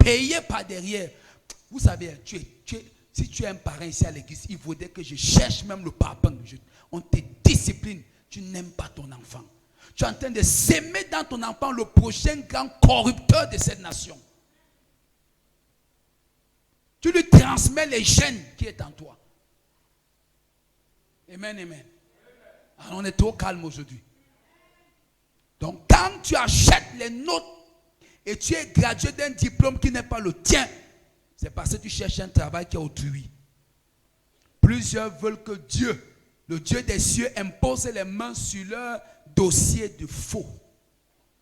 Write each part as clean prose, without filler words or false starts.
payer par derrière. Vous savez, si tu es un parent ici à l'église, il faudrait que je cherche même le papa. On te discipline. Tu n'aimes pas ton enfant. Tu es en train de s'aimer dans ton enfant le prochain grand corrupteur de cette nation. Tu lui transmets les gènes qui est en toi. Amen, amen. Alors on est trop calme aujourd'hui. Donc quand tu achètes les notes et tu es gradué d'un diplôme qui n'est pas le tien, c'est parce que tu cherches un travail qui est autrui. Plusieurs veulent que Dieu, le Dieu des cieux, impose les mains sur leur dossier de faux.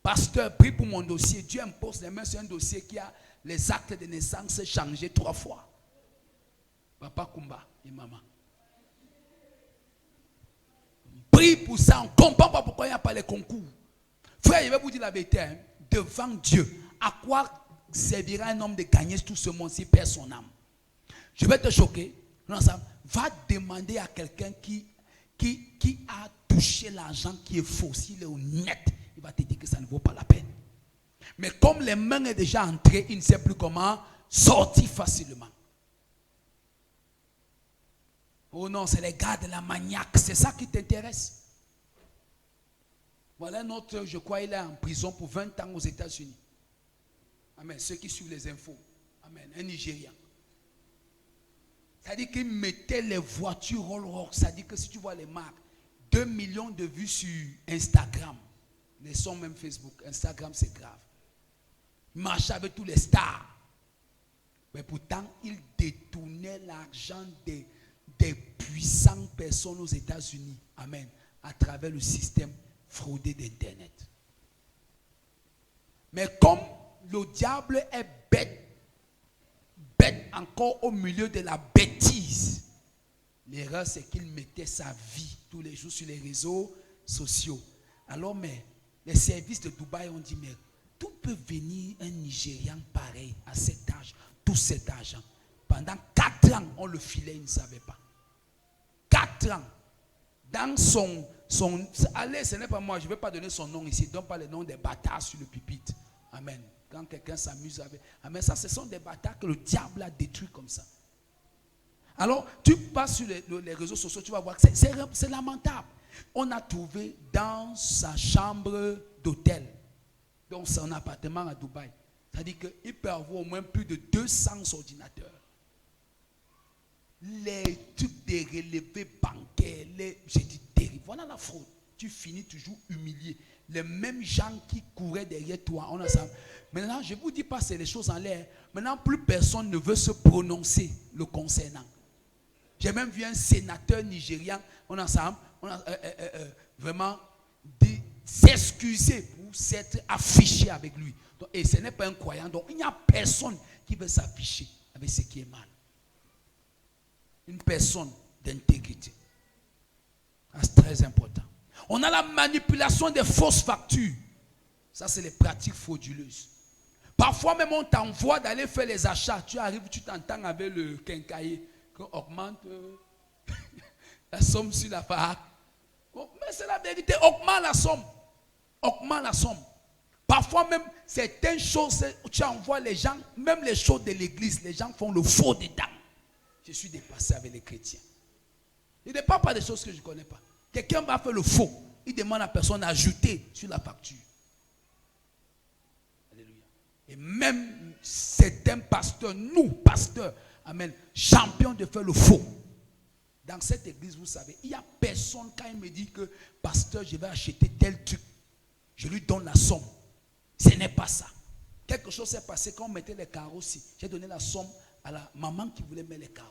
Pasteur, prie pour mon dossier. Dieu impose les mains sur un dossier qui a les actes de naissance changés 3 fois. Papa Kumba et maman. Prie pour ça. On ne comprend pas pourquoi il n'y a pas les concours. Frère, je vais vous dire la vérité. Devant Dieu, à quoi servira un homme de gagner tout ce monde s'il perd son âme? Je vais te choquer. Va demander à quelqu'un qui a touché l'argent qui est faux. S'il est honnête, il va te dire que ça ne vaut pas la peine. Mais comme les mains sont déjà entrées, il ne sait plus comment sortir facilement. Oh non, c'est les gars de la maniaque. C'est ça qui t'intéresse. Voilà notre, je crois, il est en prison pour 20 ans aux États-Unis. Amen. Ceux qui suivent les infos. Amen. Un Nigérian. C'est-à-dire qu'il mettait les voitures Rolls-Royce. C'est-à-dire que si tu vois les marques, 2 millions de vues sur Instagram. Les sons même Facebook. Instagram, c'est grave. Il marchait avec tous les stars. Mais pourtant, il détournait l'argent des puissantes personnes aux États-Unis. Amen. À travers le système fraudé d'Internet. Mais comme le diable est bête encore au milieu de la bêtise, l'erreur c'est qu'il mettait sa vie tous les jours sur les réseaux sociaux. Alors, mais les services de Dubaï ont dit, mais d'où peut venir un Nigérian pareil à cet âge, tout cet argent? Pendant 4 ans, on le filait, il ne savait pas. 4 ans. Dans son allez, ce n'est pas moi, je ne vais pas donner son nom ici, donne pas le nom des bâtards sur le pupitre. Amen. Quand quelqu'un s'amuse avec. Amen. Ça, ce sont des bâtards que le diable a détruits comme ça. Alors, tu passes sur les réseaux sociaux, tu vas voir que c'est lamentable. On a trouvé dans sa chambre d'hôtel, dans son appartement à Dubaï. C'est-à-dire qu'il peut avoir au moins plus de 200 ordinateurs. Les trucs des relevés bancaires, j'ai dit terrible. Voilà la fraude. Tu finis toujours humilié. Les mêmes gens qui couraient derrière toi, on a ça. Maintenant, je ne vous dis pas c'est les choses en l'air. Maintenant, plus personne ne veut se prononcer le concernant. J'ai même vu un sénateur nigérian, on a vraiment dit s'excuser pour s'être affiché avec lui. Donc, et ce n'est pas un croyant. Donc, il n'y a personne qui veut s'afficher avec ce qui est mal. Une personne d'intégrité. C'est très important. On a la manipulation des fausses factures. Ça, c'est les pratiques frauduleuses. Parfois même, on t'envoie d'aller faire les achats. Tu arrives, tu t'entends avec le quincailler qu'on augmente la somme sur la FAAC. Bon, mais c'est la vérité, augmente la somme. Augmente la somme. Parfois même, certaines choses, tu envoies les gens, même les choses de l'église, les gens font le faux dedans. Je suis dépassé avec les chrétiens. Il ne parle pas des choses que je ne connais pas. Quelqu'un va faire le faux. Il demande à la personne d'ajouter sur la facture. Alléluia. Et même certains pasteurs, nous, pasteurs, amen, champions de faire le faux. Dans cette église, vous savez, il n'y a personne, quand il me dit que, pasteur, je vais acheter tel truc, je lui donne la somme. Ce n'est pas ça. Quelque chose s'est passé quand on mettait les carreaux aussi. J'ai donné la somme à la maman qui voulait mettre les carreaux.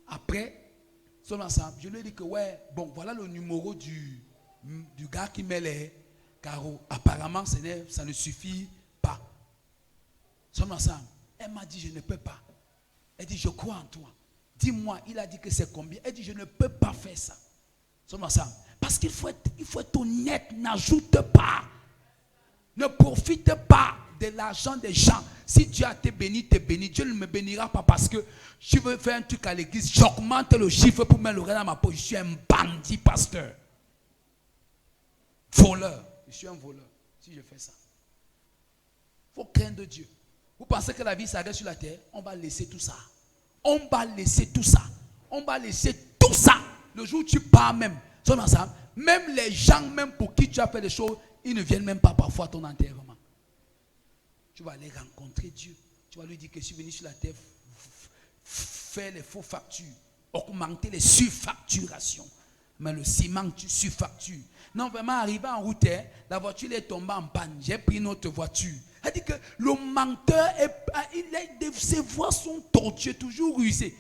Après, je lui ai dit que ouais, bon, voilà le numéro du gars qui met les carreaux. Apparemment, ça ne suffit pas. Elle m'a dit, je ne peux pas. Elle dit, je crois en toi. Dis-moi, il a dit que c'est combien? Elle dit, je ne peux pas faire ça. Parce qu'il faut être honnête, n'ajoute pas. Ne profite pas de l'argent des gens. Si Dieu a te béni, Dieu ne me bénira pas parce que je veux faire un truc à l'église. J'augmente le chiffre pour mettre l'oreille dans ma poche. Je suis un bandit, pasteur. Voleur. Je suis un voleur si je fais ça. Il faut craindre Dieu. Vous pensez que la vie s'arrête sur la terre? On va laisser tout ça. On va laisser tout ça. On va laisser tout ça. Le jour où tu pars même, même les gens même pour qui tu as fait des choses, ils ne viennent même pas parfois à ton enterrement. Tu vas aller rencontrer Dieu. Tu vas lui dire que je suis venu sur la terre faire les faux factures, augmenter les surfacturations. Mais le ciment, tu surfactures. Non, vraiment, arrivé en route, la voiture est tombée en panne. J'ai pris une autre voiture. Elle dit que le menteur, ses voix sont tortueuses, toujours rusées.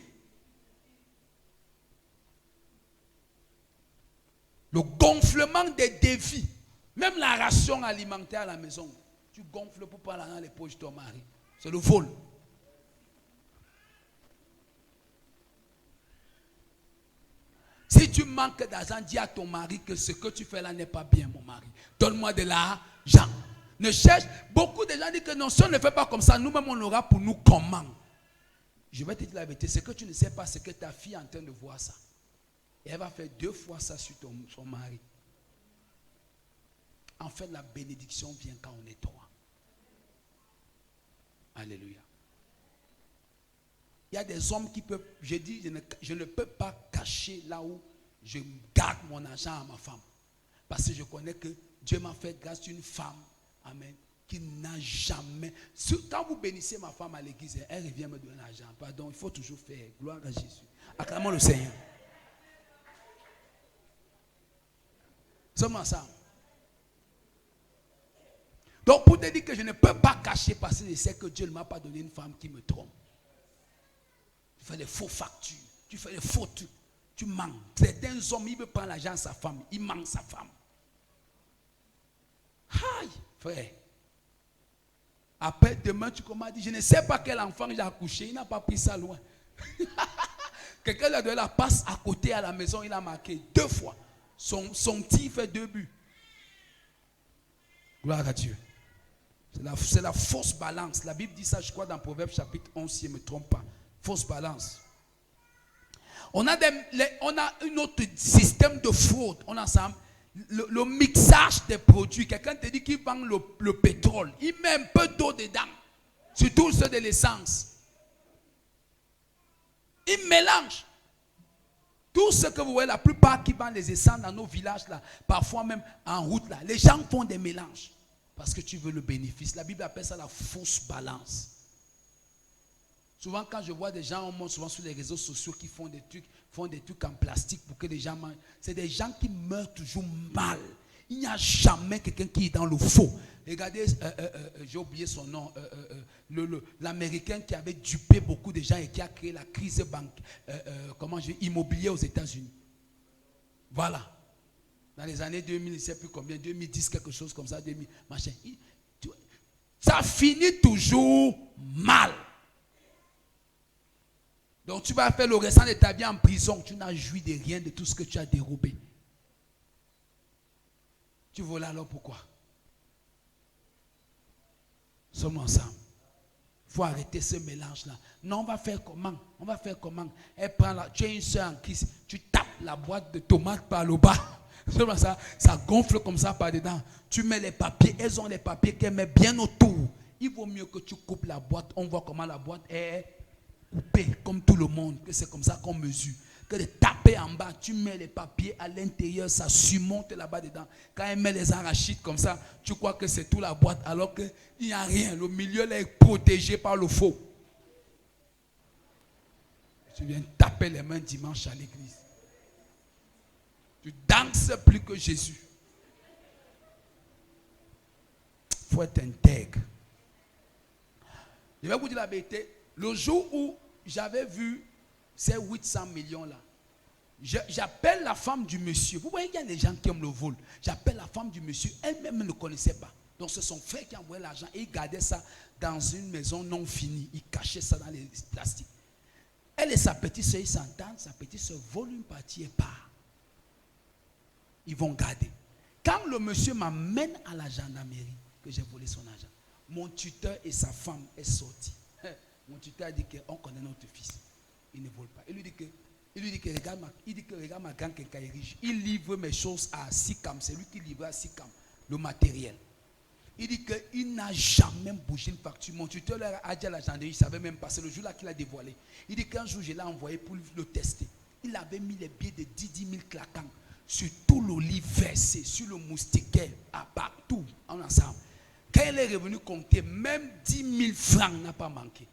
Le gonflement des défis, même la ration alimentaire à la maison, tu gonfles pour pas dans les poches de ton mari. C'est le vol. Si tu manques d'argent, dis à ton mari que ce que tu fais là n'est pas bien, mon mari. Donne-moi de l'argent. Ne cherche. Beaucoup de gens disent que non, si on ne fait pas comme ça, nous-mêmes on aura pour nous comment. Je vais te dire la vérité. Ce que tu ne sais pas, c'est que ta fille est en train de voir ça. Et elle va faire 2 fois ça sur son mari. En fait, la bénédiction vient quand on est 3. Alléluia. Il y a des hommes qui peuvent, je dis, je ne peux pas cacher là où je garde mon argent à ma femme. Parce que je connais que Dieu m'a fait grâce d'une femme, amen, qui n'a jamais. Quand vous bénissez ma femme à l'église, elle revient me donner l'argent. Pardon, il faut toujours faire gloire à Jésus. Acclamons le Seigneur. Sommes ensemble. Donc pour te dire que je ne peux pas cacher parce que je sais que Dieu ne m'a pas donné une femme qui me trompe. Tu fais des faux factures, tu fais des faux trucs, tu mens. Certains hommes, ils veulent prendre l'argent à sa femme, ils mentent sa femme. Aïe, frère. Après, demain, tu commences à dire, je ne sais pas quel enfant j'ai accouché, il n'a pas pris ça loin. Quelqu'un lui a donné la passe à côté à la maison, il a marqué 2 fois. Son petit fait 2 buts. Gloire à Dieu. C'est la fausse balance. La Bible dit ça, je crois, dans Proverbe chapitre 11, si je ne me trompe pas. Fausse balance. On a un autre système de fraude. On a ensemble le mixage des produits. Quelqu'un te dit qu'il vend le pétrole. Il met un peu d'eau dedans. Surtout ceux de l'essence. Il mélange. Tout ce que vous voyez, la plupart qui vendent les essences dans nos villages, là, parfois même en route, là, les gens font des mélanges. Parce que tu veux le bénéfice. La Bible appelle ça la fausse balance. Souvent, quand je vois des gens, on monte souvent sur les réseaux sociaux qui font des trucs en plastique pour que les gens mangent. C'est des gens qui meurent toujours mal. Il n'y a jamais quelqu'un qui est dans le faux. Regardez, j'ai oublié son nom, l'Américain qui avait dupé beaucoup de gens et qui a créé la crise immobilière aux États-Unis. Voilà. Dans les années 2000, je ne sais plus combien, 2010, quelque chose comme ça, 2000, machin. Ça finit toujours mal. Donc tu vas faire le restant de ta vie en prison. Tu n'as joui de rien de tout ce que tu as dérobé. Tu voles alors pourquoi? Sommes ensemble. Il faut arrêter ce mélange-là. Non, on va faire comment? On va faire comment? Elle prend tu as une soeur en crise, tu tapes la boîte de tomates par le bas. Ça gonfle comme ça par dedans. Tu mets les papiers, elles ont les papiers qu'elles mettent bien autour. Il vaut mieux que tu coupes la boîte. On voit comment la boîte est coupée, comme tout le monde, que c'est comme ça qu'on mesure. Que de taper en bas, tu mets les papiers à l'intérieur, ça surmonte là-bas dedans. Quand elle met les arachides comme ça, tu crois que c'est tout la boîte, alors qu'il n'y a rien. Le milieu là est protégé par le faux. Tu viens taper les mains dimanche à l'église. Tu danses plus que Jésus. Il faut être intègre. Je vais vous dire la vérité. Le jour où j'avais vu ces 800 millions-là, j'appelle la femme du monsieur. Vous voyez qu'il y a des gens qui aiment le vol. J'appelle la femme du monsieur. Elle-même ne connaissait pas. Donc c'est son frère qui envoyait l'argent et il gardait ça dans une maison non finie. Il cachait ça dans les plastiques. Elle et sa petite soeur, ils s'entendent. Sa petite soeur vole une partie et part. Ils vont garder. Quand le monsieur m'amène à la gendarmerie, que j'ai volé son argent, mon tuteur et sa femme sont sortis. Mon tuteur a dit qu'on connaît notre fils. Il ne vole pas. Il lui dit que regarde ma grande quincaillerie. Il livre mes choses à Sicam. C'est lui qui livre à Sicam le matériel. Il dit qu'il n'a jamais bougé une facture. Mon tuteur a dit à la gendarmerie, il ne savait même pas. C'est le jour-là qu'il a dévoilé. Il dit qu'un jour, je l'ai envoyé pour le tester. Il avait mis les billets de 10 000 claquants sur tout l'olive versé, sur le moustiquaire, à partout, en ensemble. Quand il est revenu compter, même 10 000 francs n'a pas manqué.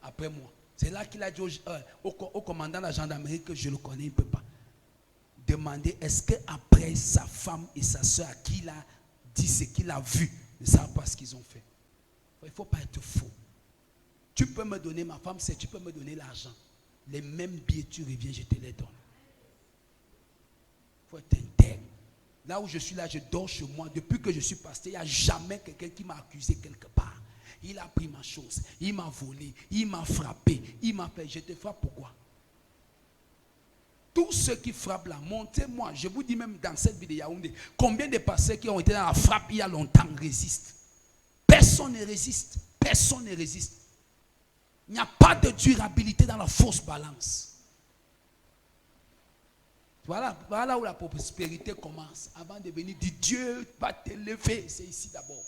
Après moi. C'est là qu'il a dit au commandant de la gendarmerie que je le connais, il ne peut pas. Demander est-ce qu'après sa femme et sa soeur à qui il a dit ce qu'il a vu, ne savent pas ce qu'ils ont fait. Il ne faut pas être faux. Tu peux me donner ma femme, tu peux me donner l'argent. Les mêmes billets, tu reviens, je te les donne. Il faut être intègre. Là où je suis là, je dors chez moi. Depuis que je suis pasteur, il n'y a jamais quelqu'un qui m'a accusé quelque part. Il a pris ma chose, il m'a volé, il m'a frappé, il m'a fait. Je te frappe pourquoi? Tous ceux qui frappent là, montez-moi. Je vous dis même dans cette vidéo, combien de pasteurs qui ont été dans la frappe il y a longtemps résistent? Personne ne résiste. Personne ne résiste. Il n'y a pas de durabilité dans la fausse balance. Voilà où la prospérité commence. Avant de venir dire Dieu va t'élever, c'est ici d'abord.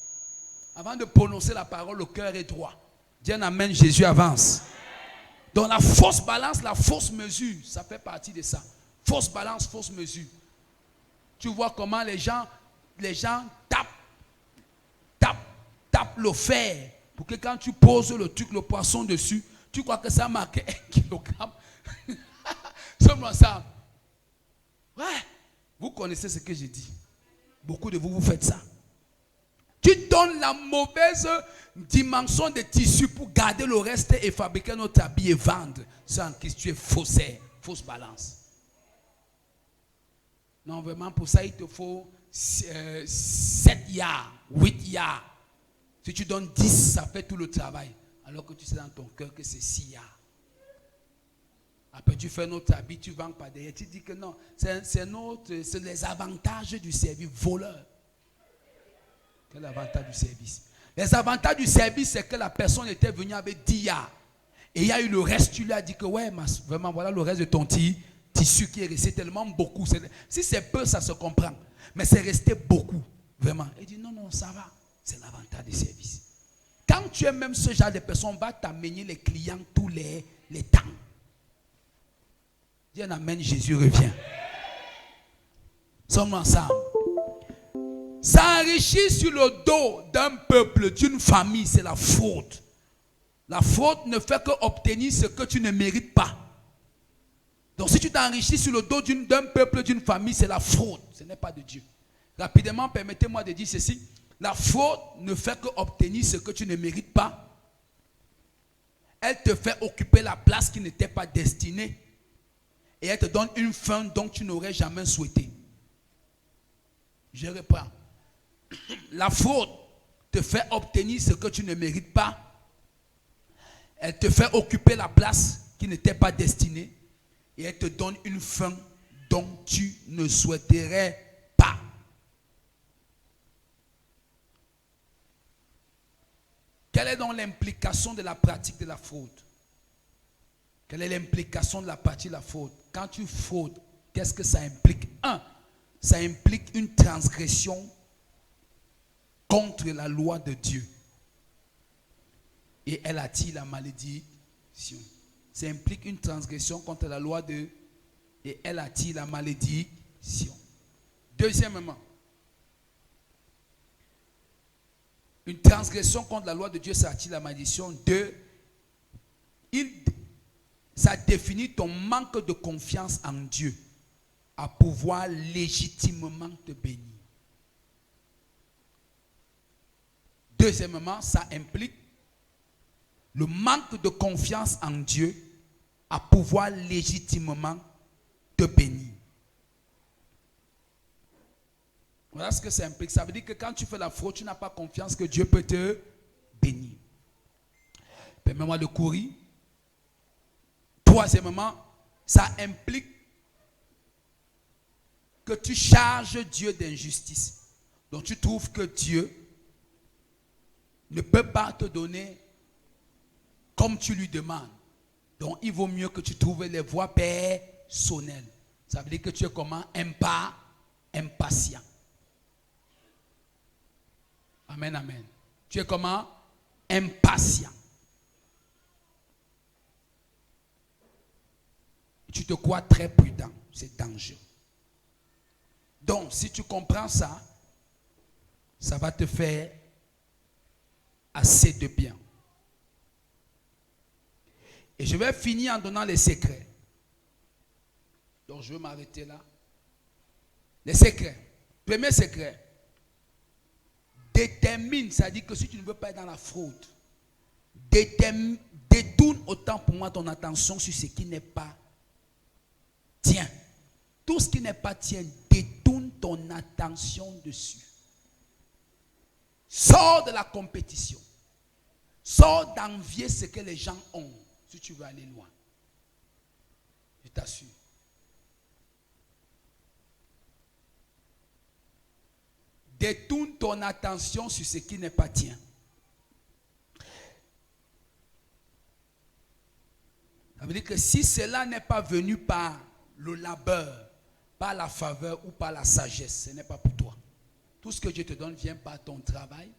Avant de prononcer la parole, le cœur est droit. Dis un amen, Jésus avance. Donc la fausse balance, la fausse mesure, ça fait partie de ça. Fausse balance, fausse mesure. Tu vois comment les gens tapent le fer pour que quand tu poses le truc, le poisson dessus, tu crois que ça marque 1 kilogramme. Sommes ça. Ouais, vous connaissez ce que j'ai dit. Beaucoup de vous, vous faites ça. Tu donnes la mauvaise dimension de tissu pour garder le reste et fabriquer notre habit et vendre. Sans que tu es faussaire, fausse balance. Non, vraiment, pour ça, il te faut 7 yards, 8 yards. Si tu donnes 10, ça fait tout le travail. Alors que tu sais dans ton cœur que c'est 6 yards. Après, tu fais notre habit, tu vends pas derrière. Tu dis que non, c'est les avantages du service voleur. Quel avantage du service? Les avantages du service, c'est que la personne était venue avec 10 yards. Et il y a eu le reste, tu lui as dit que ouais, vraiment, voilà le reste de ton tissu qui est resté tellement beaucoup. Si c'est peu, ça se comprend. Mais c'est resté beaucoup, vraiment. Il dit non, ça va. C'est l'avantage du service. Quand tu es même ce genre de personne, on va t'amener les clients tous les temps. Dis un amen, Jésus revient. Sommes ensemble. S'enrichir sur le dos d'un peuple, d'une famille, c'est la faute. La faute ne fait qu'obtenir ce que tu ne mérites pas. Donc si tu t'enrichis sur le dos d'un peuple, d'une famille, c'est la faute. Ce n'est pas de Dieu. Rapidement, permettez-moi de dire ceci. La faute ne fait qu'obtenir ce que tu ne mérites pas. Elle te fait occuper la place qui n'était pas destinée. Et elle te donne une fin dont tu n'aurais jamais souhaité. Je reprends. La faute te fait obtenir ce que tu ne mérites pas. Elle te fait occuper la place qui n'était pas destinée. Et elle te donne une fin dont tu ne souhaiterais pas. Quelle est donc l'implication de la pratique de la faute? Quelle est l'implication de la pratique de la faute? Quand tu fautes, qu'est-ce que ça implique? Ça implique une transgression contre la loi de Dieu. Et elle attire la malédiction. Ça implique une transgression contre la loi de Dieu. Et elle attire la malédiction. Deuxièmement, une transgression contre la loi de Dieu, ça attire la malédiction. Ça définit ton manque de confiance en Dieu à pouvoir légitimement te bénir. Deuxièmement, ça implique le manque de confiance en Dieu à pouvoir légitimement te bénir. Voilà ce que ça implique. Ça veut dire que quand tu fais la faute, tu n'as pas confiance que Dieu peut te bénir. Permets-moi de courir. Troisièmement, ça implique que tu charges Dieu d'injustice. Donc tu trouves que Dieu ne peut pas te donner comme tu lui demandes. Donc il vaut mieux que tu trouves les voies personnelles. Ça veut dire que tu es comment? Impatient. Amen, amen. Tu es comment? Impatient. Tu te crois très prudent. C'est dangereux. Donc, si tu comprends ça, ça va te faire assez de bien. Et je vais finir en donnant les secrets. Donc, je vais m'arrêter là. Les secrets. Premier secret. Détermine, c'est-à-dire que si tu ne veux pas être dans la fraude, détourne autant pour moi ton attention sur ce qui n'est pas tien. Tout ce qui n'est pas tien, détourne ton attention dessus. Sors de la compétition. Sors d'envier ce que les gens ont si tu veux aller loin. Je t'assure. Détourne ton attention sur ce qui n'est pas tien. Ça veut dire que si cela n'est pas venu par le labeur, par la faveur ou par la sagesse, ce n'est pas pour toi. Tout ce que Dieu te donne vient par ton travail.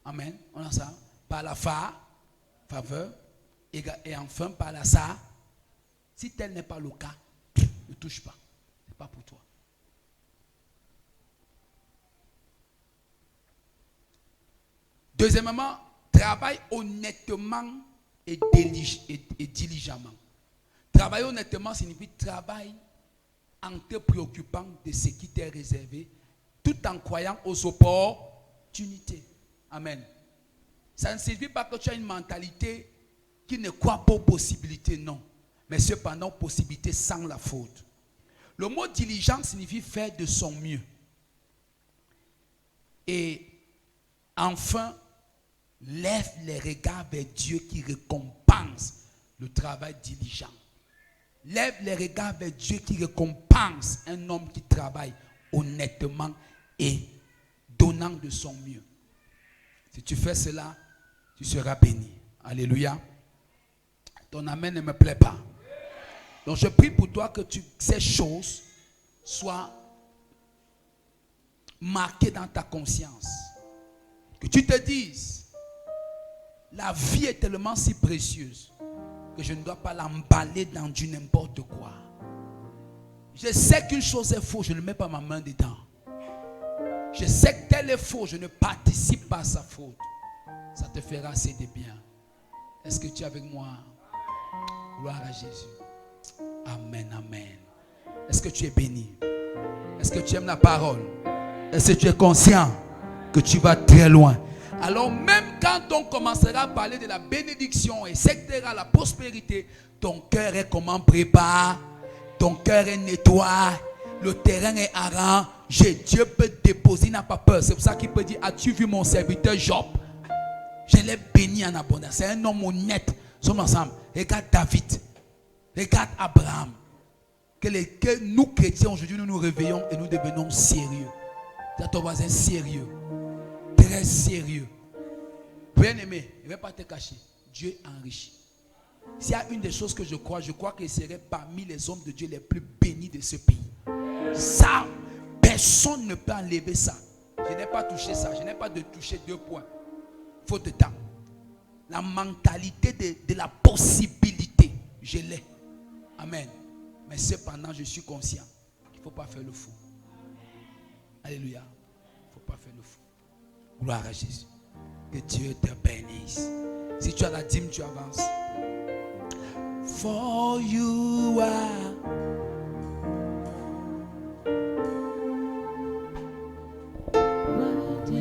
Amen. On a ça. Par la faveur. Et enfin par la sagesse. Si tel n'est pas le cas, ne touche pas. Ce n'est pas pour toi. Deuxièmement, travaille honnêtement et diligemment. Travailler honnêtement signifie travailler en te préoccupant de ce qui t'est réservé, tout en croyant aux opportunités. Amen. Ça ne signifie pas que tu as une mentalité qui ne croit pas aux possibilités, non. Mais cependant, possibilités sans la faute. Le mot diligent signifie faire de son mieux. Et enfin, lève les regards vers Dieu qui récompense le travail diligent. Lève les regards vers Dieu qui récompense un homme qui travaille honnêtement et donnant de son mieux. Si tu fais cela, tu seras béni. Alléluia. Ton amen ne me plaît pas. Donc je prie pour toi que ces choses soient marquées dans ta conscience. Que tu te dises, la vie est tellement si précieuse que je ne dois pas l'emballer dans du n'importe quoi. Je sais qu'une chose est fausse, je ne mets pas ma main dedans. Je sais que tel est faux, je ne participe pas à sa faute. Ça te fera assez de bien. Est-ce que tu es avec moi? Gloire à Jésus. Amen, amen. Est-ce que tu es béni? Est-ce que tu aimes la parole? Est-ce que tu es conscient que tu vas très loin? Alors même quand on commencera à parler de la bénédiction, etc., la prospérité, ton cœur est comment préparé, ton cœur est nettoyé, le terrain est arrangé. Dieu peut déposer, il n'a pas peur. C'est pour ça qu'il peut dire, as-tu vu mon serviteur Job? Je l'ai béni en abondance. C'est un homme honnête. Nous sommes ensemble. Regarde David. Regarde Abraham. Que nous chrétiens aujourd'hui nous nous réveillons et nous devenons sérieux. C'est ton voisin sérieux. Très sérieux. Bien aimé, il ne va pas te cacher. Dieu enrichit. S'il y a une des choses que je crois qu'il serait parmi les hommes de Dieu les plus bénis de ce pays. Ça, personne ne peut enlever ça. Je n'ai pas touché ça. Je n'ai pas de toucher 2 points. Faute de temps. La mentalité de la possibilité, je l'ai. Amen. Mais cependant, je suis conscient qu'il ne faut pas faire le fou. Alléluia. Il ne faut pas faire le fou. Gloire à Jésus. Que Dieu te bénisse. Si tu as la dîme, tu avances. For you are worthy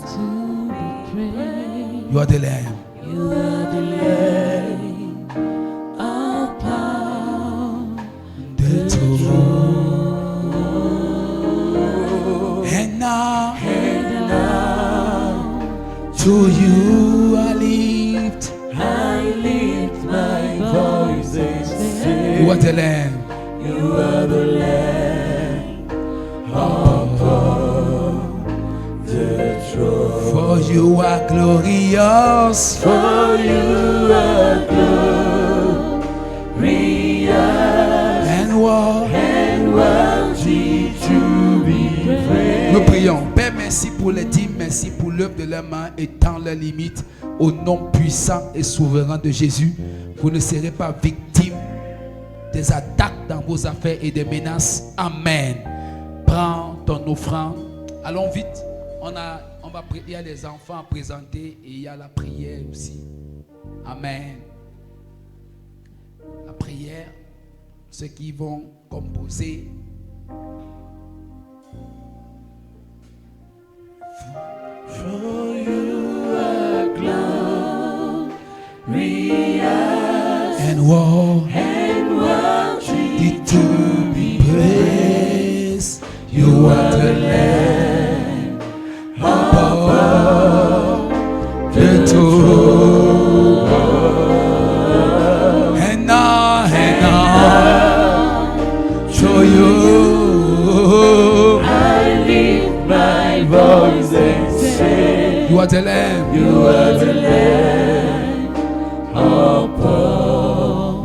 to be praised. You are the Lamb. You are the Lamb upon The throne. And now to you I lift my voice and say, You are the Lamb. You are the Lamb upon the throne. For you are glorious. For you are glorious And what? and worthy to be praised. Nous prions. Père, merci pour les dîmes. merci pour l'œuvre de leurs mains étant leurs limites. Au nom puissant et souverain de Jésus, vous ne serez pas victimes des attaques dans vos affaires et des menaces. Amen. Prends ton offrande. Allons vite. Il y a les enfants à présenter et il y a la prière aussi. Amen. La prière, ceux qui vont composer. For you are glorious And worthy to be praised. You are the Lamb above the throne. And now, show you. I lift my voice and say, You are the Lamb. you are the Lamb upon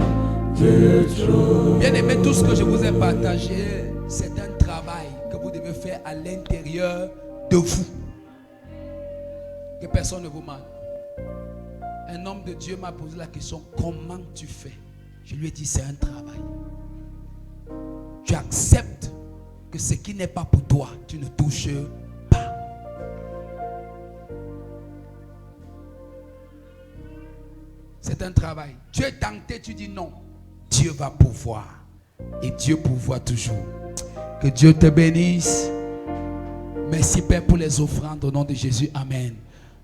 the throne. Bien aimé, tout ce que je vous ai partagé, c'est un travail que vous devez faire à l'intérieur de vous. Que personne ne vous mente. Un homme de Dieu m'a posé la question, comment tu fais? Je lui ai dit, c'est un travail. Tu acceptes que ce qui n'est pas pour toi, tu ne touches pas. C'est un travail. Tu es tenté, tu dis non. Dieu va pouvoir. Et Dieu pourvoit toujours. Que Dieu te bénisse. Merci Père pour les offrandes au nom de Jésus. Amen.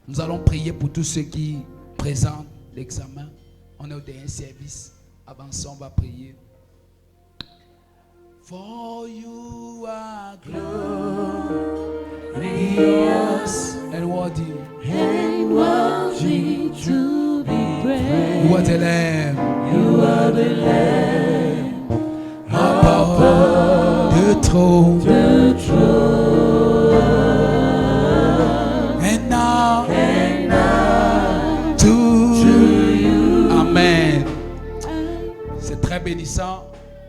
Nous allons prier pour tous ceux qui présentent l'examen. On est au dernier service. Avant ça, on va prier. For you are glorious and worthy. And worthy to be praised. You are the Lamb You are the Lamb above the throne. the throne. And now And to you. Amen. C'est très bénissant.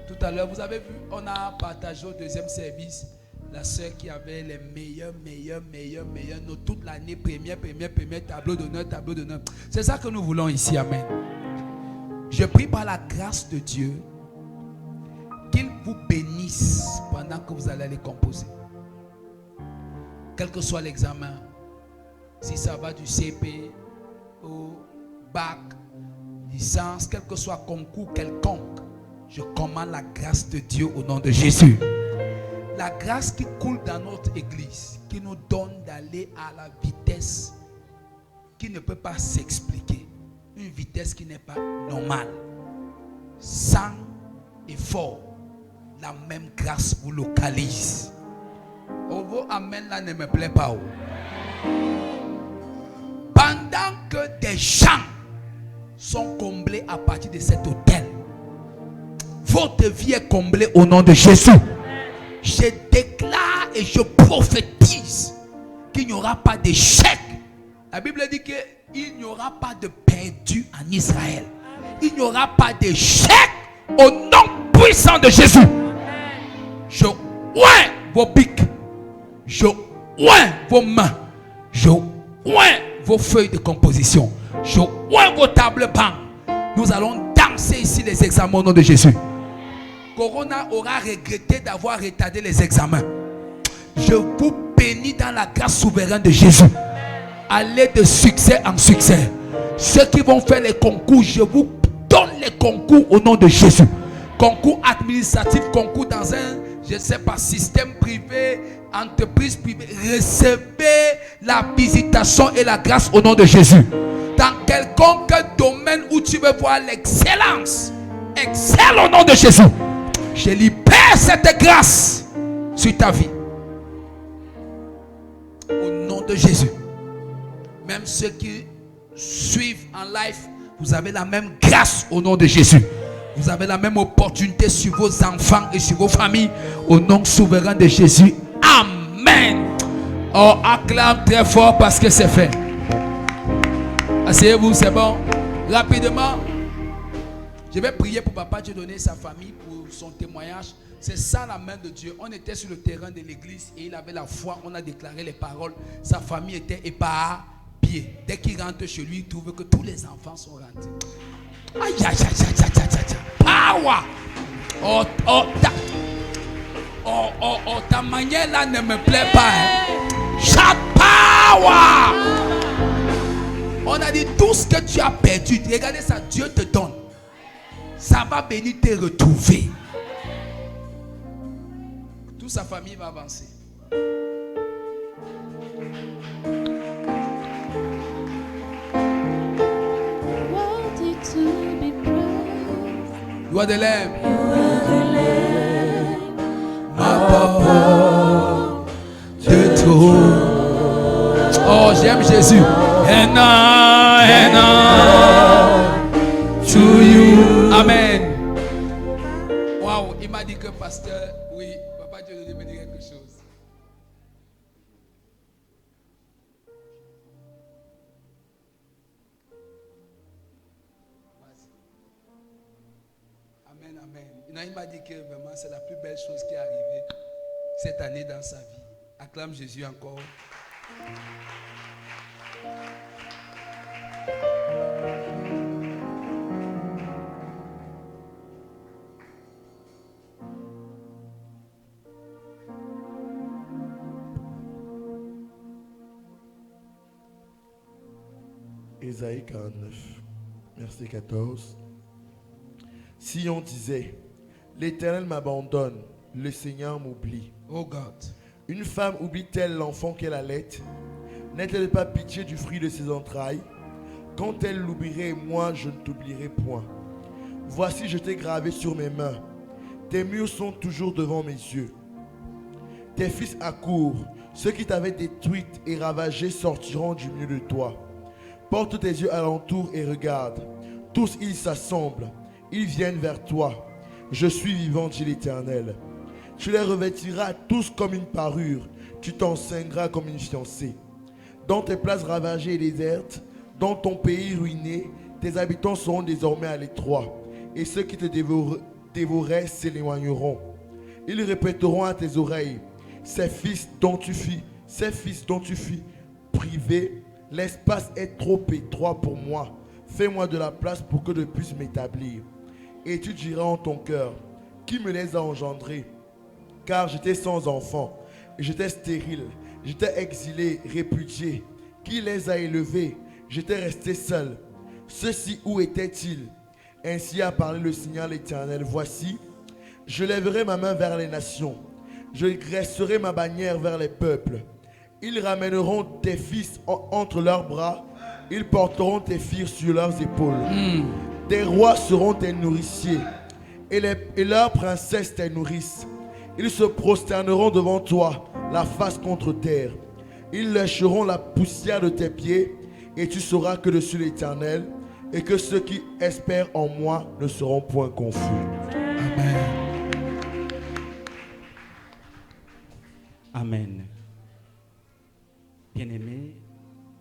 Tout à l'heure, vous avez vu, on a partagé au deuxième service la sœur qui avait les meilleurs notes toute l'année, première, tableau d'honneur. C'est ça que nous voulons ici. Amen. Je prie par la grâce de Dieu qu'il vous bénisse pendant que vous allez les composer. Quel que soit l'examen, si ça va du CP au bac, licence, quel que soit concours quelconque, je commande la grâce de Dieu au nom de Jésus. La grâce qui coule dans notre église, qui nous donne d'aller à la vitesse qui ne peut pas s'expliquer. Une vitesse qui n'est pas normale. Sans effort, la même grâce vous localise. Vos amen là ne me plaît pas. Pendant que des gens sont comblés à partir de cet hôtel, votre vie est comblée au nom de Jésus. Je déclare et je prophétise qu'il n'y aura pas d'échec. La Bible dit qu'il n'y aura pas de perdu en Israël. Il n'y aura pas d'échec au nom puissant de Jésus. Je oins vos bics. Je oins vos mains. Je oins vos feuilles de composition. Je oins vos tables bancs. Nous allons danser ici les examens au nom de Jésus. Corona aura regretté d'avoir retardé les examens. Je vous bénis dans la grâce souveraine de Jésus. Allez de succès en succès. Ceux qui vont faire les concours, je vous donne les concours au nom de Jésus. Concours administratif, concours dans un, je ne sais pas, système privé, entreprise privée. Recevez la visitation et la grâce au nom de Jésus. Dans quelconque domaine où tu veux voir l'excellence, excelle au nom de Jésus. Je libère cette grâce sur ta vie. Au nom de Jésus. Même ceux qui suivent en live, vous avez la même grâce au nom de Jésus. Vous avez la même opportunité sur vos enfants et sur vos familles. Au nom souverain de Jésus. Amen. Oh, acclame très fort parce que c'est fait. Asseyez-vous, c'est bon. Rapidement. Je vais prier pour papa Dieu donner sa famille pour son témoignage. C'est ça la main de Dieu. On était sur le terrain de l'église et il avait la foi. On a déclaré les paroles. Sa famille était éparpillée. Dès qu'il rentre chez lui, il trouve que tous les enfants sont rentrés. Aïe, aïe, aïe, aïe, aïe, aïe, aïe. Power. Ta manière là ne me plaît pas. Shout power. On a dit tout ce que tu as perdu. Regardez ça, Dieu te donne. Ça va venir te retrouver. Toute sa famille va avancer. You are the Lamb. Ma papa de tout. Oh, j'aime Jésus. And to you. Amen. Wow, il m'a dit que pasteur, oui, papa Dieu me dit quelque chose. Amen, amen. Non, il m'a dit que vraiment c'est la plus belle chose qui est arrivée cette année dans sa vie. Acclame Jésus encore. Ésaïe 49, verset 14. Si on disait, l'Éternel m'abandonne, le Seigneur m'oublie. Oh God. Une femme oublie-t-elle l'enfant qu'elle allait? N'a-t-elle pas pitié du fruit de ses entrailles? Quand elle l'oublierait, moi je ne t'oublierai point. Voici, je t'ai gravé sur mes mains. Tes murs sont toujours devant mes yeux. Tes fils accourent. Ceux qui t'avaient détruite et ravagée sortiront du milieu de toi. Porte tes yeux alentour et regarde. Tous ils s'assemblent. Ils viennent vers toi. Je suis vivant, dit l'Éternel. Tu les revêtiras tous comme une parure. Tu t'enseigneras comme une fiancée. Dans tes places ravagées et désertes, dans ton pays ruiné, tes habitants seront désormais à l'étroit. Et ceux qui te dévoraient s'éloigneront. Ils répéteront à tes oreilles, ces fils dont tu fus privé, l'espace est trop étroit pour moi. Fais-moi de la place pour que je puisse m'établir. Et tu diras en ton cœur, qui me les a engendrés? Car j'étais sans enfant, j'étais stérile, j'étais exilé, répudié. Qui les a élevés? J'étais resté seul. Ceux-ci, où étaient-ils? Ainsi a parlé le Seigneur l'Éternel. Voici, je lèverai ma main vers les nations. Je dresserai ma bannière vers les peuples. Ils ramèneront tes fils entre leurs bras. Ils porteront tes filles sur leurs épaules. Des rois seront tes nourriciers. Et leurs princesses tes nourrices. Ils se prosterneront devant toi, la face contre terre. Ils lécheront la poussière de tes pieds. Et tu sauras que je suis l'Éternel. Et que ceux qui espèrent en moi ne seront point confus. Amen. Amen. Bien-aimé,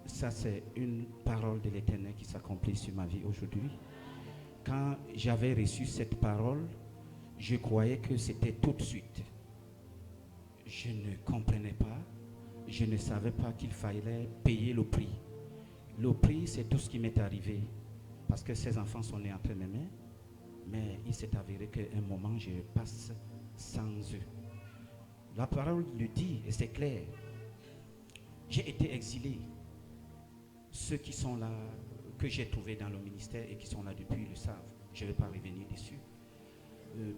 ça c'est une parole de l'Éternel qui s'accomplit sur ma vie aujourd'hui. Quand j'avais reçu cette parole, je croyais que c'était tout de suite. Je ne comprenais pas, je ne savais pas qu'il fallait payer le prix. Le prix, c'est tout ce qui m'est arrivé. Parce que ces enfants sont nés entre mes mains, mais il s'est avéré qu'à un moment, je passe sans eux. La parole le dit, et c'est clair. J'ai été exilé. Ceux qui sont là, que j'ai trouvés dans le ministère et qui sont là depuis, le savent. Je ne vais pas revenir dessus.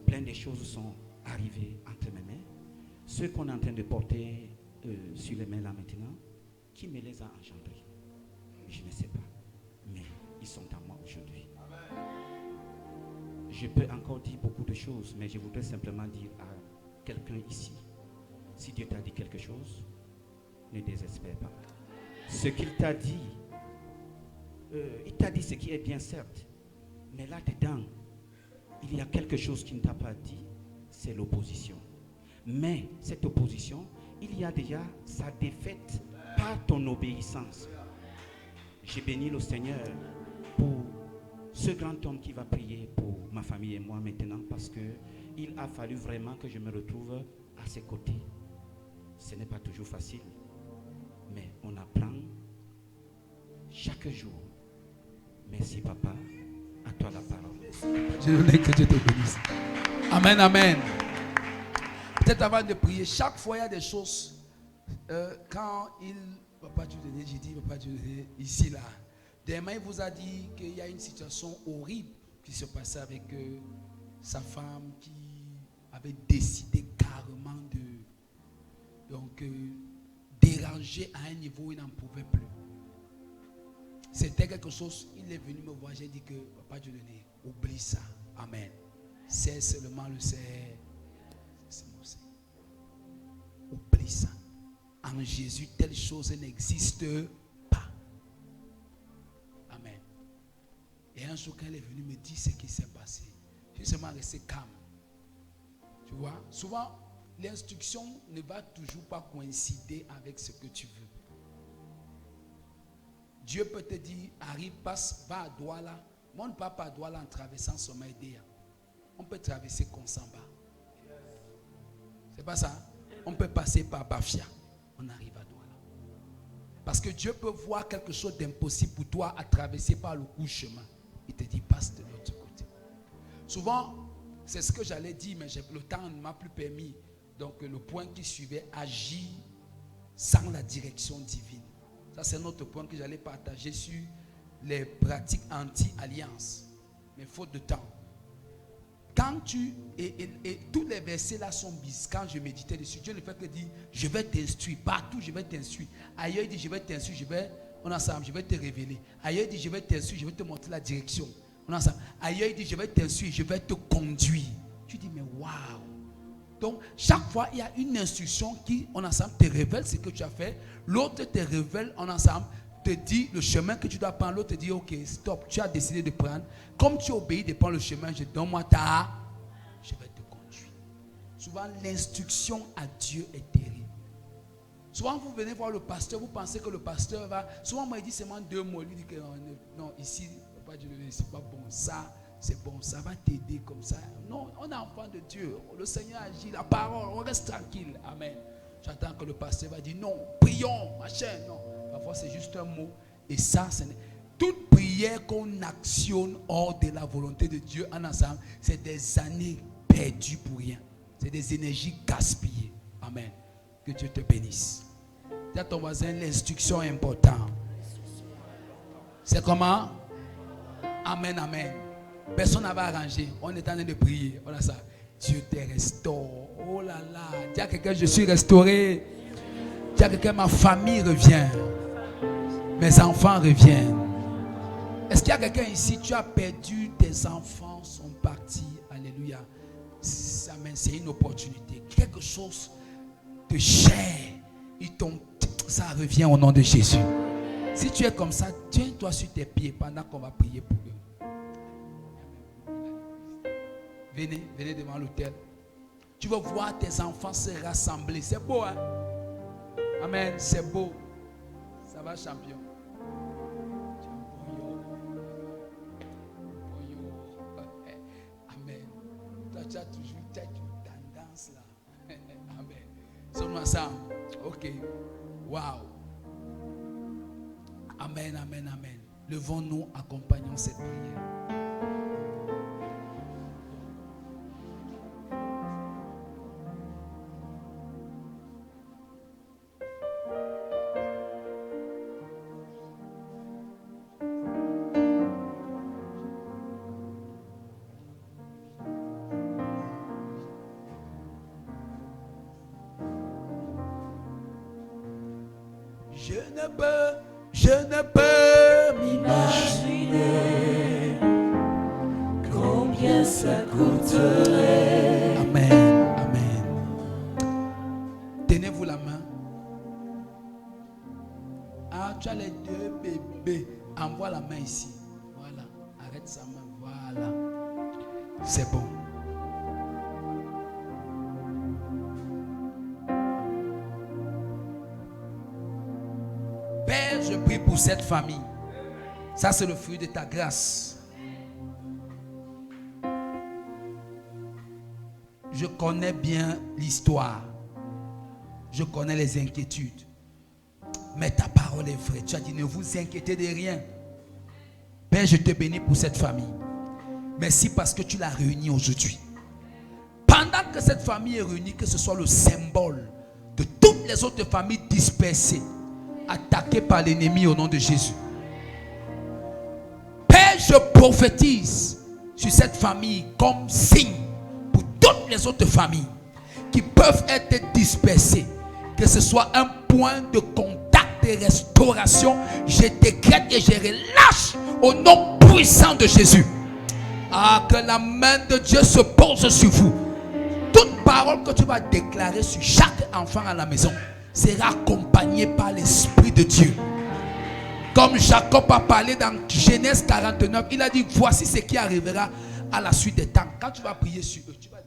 Plein de choses sont arrivées entre mes mains. Ceux qu'on est en train de porter sur les mains là maintenant, qui me les a engendrés? Je ne sais pas. Mais ils sont à moi aujourd'hui. Je peux encore dire beaucoup de choses, mais je voudrais simplement dire à quelqu'un ici, si Dieu t'a dit quelque chose, ne désespère pas. Ce qu'il t'a dit, il t'a dit ce qui est bien certes, mais là-dedans, il y a quelque chose qu'il ne t'a pas dit, c'est l'opposition. Mais cette opposition, il y a déjà sa défaite par ton obéissance. J'ai béni le Seigneur pour ce grand homme qui va prier pour ma famille et moi maintenant parce qu'il a fallu vraiment que je me retrouve à ses côtés. Ce n'est pas toujours facile, mais on apprend chaque jour. Merci papa, à toi la parole. Je voulais que Dieu te bénisse. Amen, amen. Peut-être avant de prier, chaque fois il y a des choses. Quand Papa Dieu donné, j'ai dit Papa Dieu donné, ici là. Demain il vous a dit qu'il y a une situation horrible qui se passait avec sa femme qui avait décidé carrément de déranger à un niveau où il n'en pouvait plus. C'était quelque chose, il est venu me voir, j'ai dit que Papa Dieu donné, oublie ça. Amen. C'est seulement le c'est mon Seigneur. Oublie ça. En Jésus, telle chose n'existe pas. Amen. Et un jour, quand elle est venue me dire ce qui s'est passé, j'ai seulement resté calme. Tu vois, souvent, l'instruction ne va toujours pas coïncider avec ce que tu veux. Dieu peut te dire, arrive, passe, va à Douala. Moi, on ne va pas à Douala en traversant Somaïdéa. On peut traverser Konsamba. C'est pas ça. On peut passer par Bafia. On arrive à Douala. Parce que Dieu peut voir quelque chose d'impossible pour toi à traverser par le coup chemin. Il te dit, passe de l'autre côté. Souvent, c'est ce que j'allais dire, mais le temps ne m'a plus permis. Donc, le point qui suivait, agir sans la direction divine. Ça, c'est notre point que j'allais partager sur les pratiques anti-alliance. Mais faute de temps. Quand et tous les versets là sont bis. Quand je méditais dessus, Dieu ne fait que dire, je vais t'instruire. Partout, je vais t'instruire. Ailleurs, il dit, je vais t'instruire, on est ensemble, je vais te révéler. Ailleurs, il dit, je vais t'instruire, je vais te montrer la direction. On est ensemble. Ailleurs, il dit, je vais t'instruire, je vais te conduire. Tu dis, mais waouh. Donc, chaque fois, il y a une instruction qui, en ensemble, te révèle ce que tu as fait. L'autre te révèle, en ensemble, te dit le chemin que tu dois prendre. L'autre te dit, ok, stop, tu as décidé de prendre. Comme tu obéis de prendre le chemin, je donne-moi je vais te conduire. Souvent, l'instruction à Dieu est terrible. Souvent, vous venez voir le pasteur, vous pensez que le pasteur va... Souvent, moi, il dit seulement 2 mots. Il dit que non, ici, c'est pas bon, ça... C'est bon, ça va t'aider comme ça. Non, on est enfant de Dieu. Le Seigneur agit, la parole, on reste tranquille. Amen. J'attends que le pasteur va dire non, prions, machin. Non, parfois c'est juste un mot. Et ça, toute prière qu'on actionne hors de la volonté de Dieu en ensemble, c'est des années perdues pour rien. C'est des énergies gaspillées. Amen. Que Dieu te bénisse. Dis à ton voisin, l'instruction est importante. C'est comment? Amen, amen. Personne n'avait arrangé. On est en train de prier. Voilà ça. Dieu te restaure. Oh là là. Dis à quelqu'un, je suis restauré. Dis à quelqu'un, ma famille revient. Mes enfants reviennent. Est-ce qu'il y a quelqu'un ici, tu as perdu, tes enfants sont partis. Alléluia. Amen. C'est une opportunité. Quelque chose de cher. Ça revient au nom de Jésus. Si tu es comme ça, tiens-toi sur tes pieds pendant qu'on va prier pour eux. Venez devant l'autel. Tu vas voir tes enfants se rassembler. C'est beau, hein? Amen, c'est beau. Ça va, champion? Amen. Toi, tu as toujours une tendance là. Amen. Sommes-nous ensemble? Ok. Wow. Amen, amen, amen. Levons-nous, accompagnons cette prière. Je ne peux m'imaginer combien ça coûterait. Amen, amen. Tenez-vous la main. Ah, tu as les 2 bébés. Envoie la main ici. Voilà. Arrête sa main. Voilà. C'est bon. Père, je prie pour cette famille. Ça, c'est le fruit de ta grâce. je connais bien l'histoire. Je connais les inquiétudes. Mais ta parole est vraie. Tu as dit, ne vous inquiétez de rien. Père, je te bénis pour cette famille. Merci parce que tu l'as réunie aujourd'hui. Pendant que cette famille est réunie, que ce soit le symbole de toutes les autres familles dispersées, attaquées par l'ennemi au nom de Jésus. Père, je prophétise sur cette famille comme signe pour toutes les autres familles qui peuvent être dispersées. Que ce soit un point de contact et restauration, je décrète et je relâche au nom puissant de Jésus. Ah, que la main de Dieu se pose sur vous. Toute parole que tu vas déclarer sur chaque enfant à la maison sera accompagnée par l'Esprit de Dieu. Comme Jacob a parlé dans Genèse 49, il a dit, voici ce qui arrivera à la suite des temps. Quand tu vas prier sur eux, tu vas dire,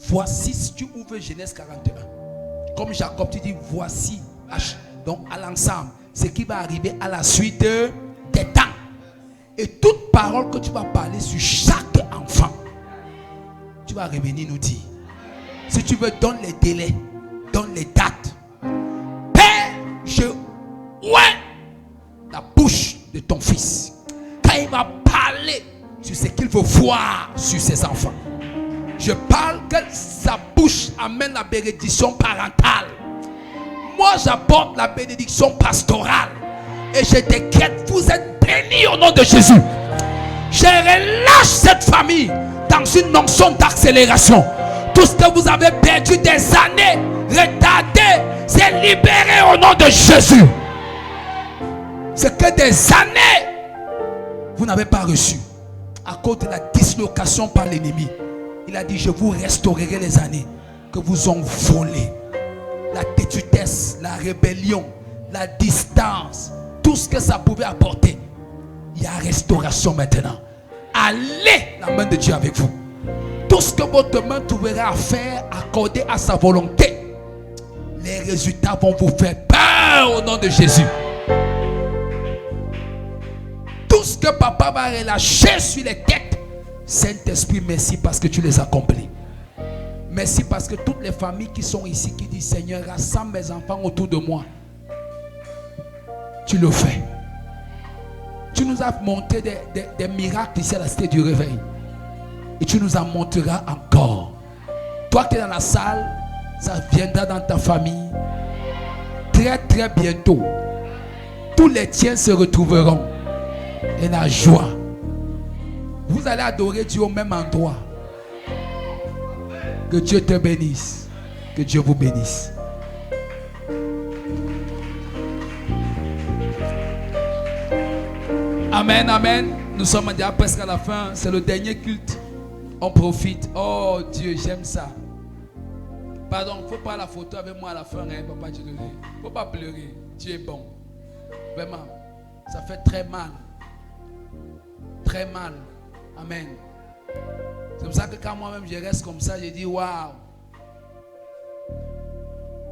voici, si tu ouvres Genèse 41. Comme Jacob, tu dis, voici, donc à l'ensemble, ce qui va arriver à la suite des temps. Et toute parole que tu vas parler sur chaque enfant, tu vas revenir nous dire. Si tu veux, donne les délais, donne les dates. Père, je ouvre la bouche de ton fils. Quand il va parler sur ce qu'il veut voir sur ses enfants. Je parle que sa bouche amène la bénédiction parentale. Moi, j'apporte la bénédiction pastorale. Et je décrète, vous êtes bénis au nom de Jésus. Je relâche cette famille dans une onction d'accélération. Tout ce que vous avez perdu des années, retardé, c'est libéré au nom de Jésus. C'est que des années, vous n'avez pas reçu. À cause de la dislocation par l'ennemi. Il a dit, je vous restaurerai les années que vous ont volées. La têtudesse, la rébellion, la distance, tout ce que ça pouvait apporter. Il y a restauration maintenant. Allez, la main de Dieu avec vous. Tout ce que votre main trouvera à faire, accordé à sa volonté, les résultats vont vous faire peur au nom de Jésus. Tout ce que papa va relâcher sur les têtes, Saint-Esprit, merci parce que tu les accomplis. Merci parce que toutes les familles qui sont ici, qui disent, Seigneur, rassemble mes enfants autour de moi. Tu le fais. Tu nous as montré des miracles ici à la cité du réveil. Et tu nous en montreras encore. Toi qui es dans la salle, ça viendra dans ta famille. Très très bientôt. Tous les tiens se retrouveront. Et la joie. Vous allez adorer Dieu au même endroit. Que Dieu te bénisse. Que Dieu vous bénisse. Amen, amen. Nous sommes déjà presque à la fin. C'est le dernier culte. On profite. Oh Dieu, j'aime ça. Pardon, il ne faut pas la photo avec moi à la fin. Hein, papa, il ne faut pas pleurer. Dieu est bon. Vraiment. Ça fait très mal. Très mal. Amen. C'est pour ça que quand moi-même je reste comme ça, je dis waouh.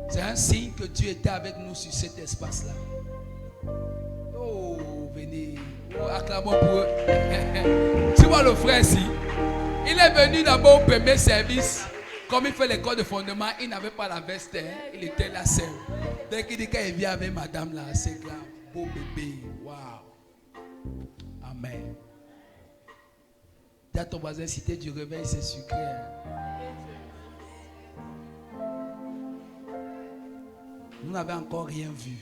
C'est un signe que Dieu était avec nous sur cet espace-là. Oh, venez. Oh, acclamons pour eux. Tu vois le frère ici. Il est venu d'abord au premier service. Comme il fait l'école de fondement, il n'avait pas la veste. Hein? Il était là seul. Dès qu'il dit qu'il vient avec madame là, c'est grave. Beau bébé. Waouh. Amen. Dis à ton voisin, cité du réveil, c'est sucré. Vous n'avez encore rien vu.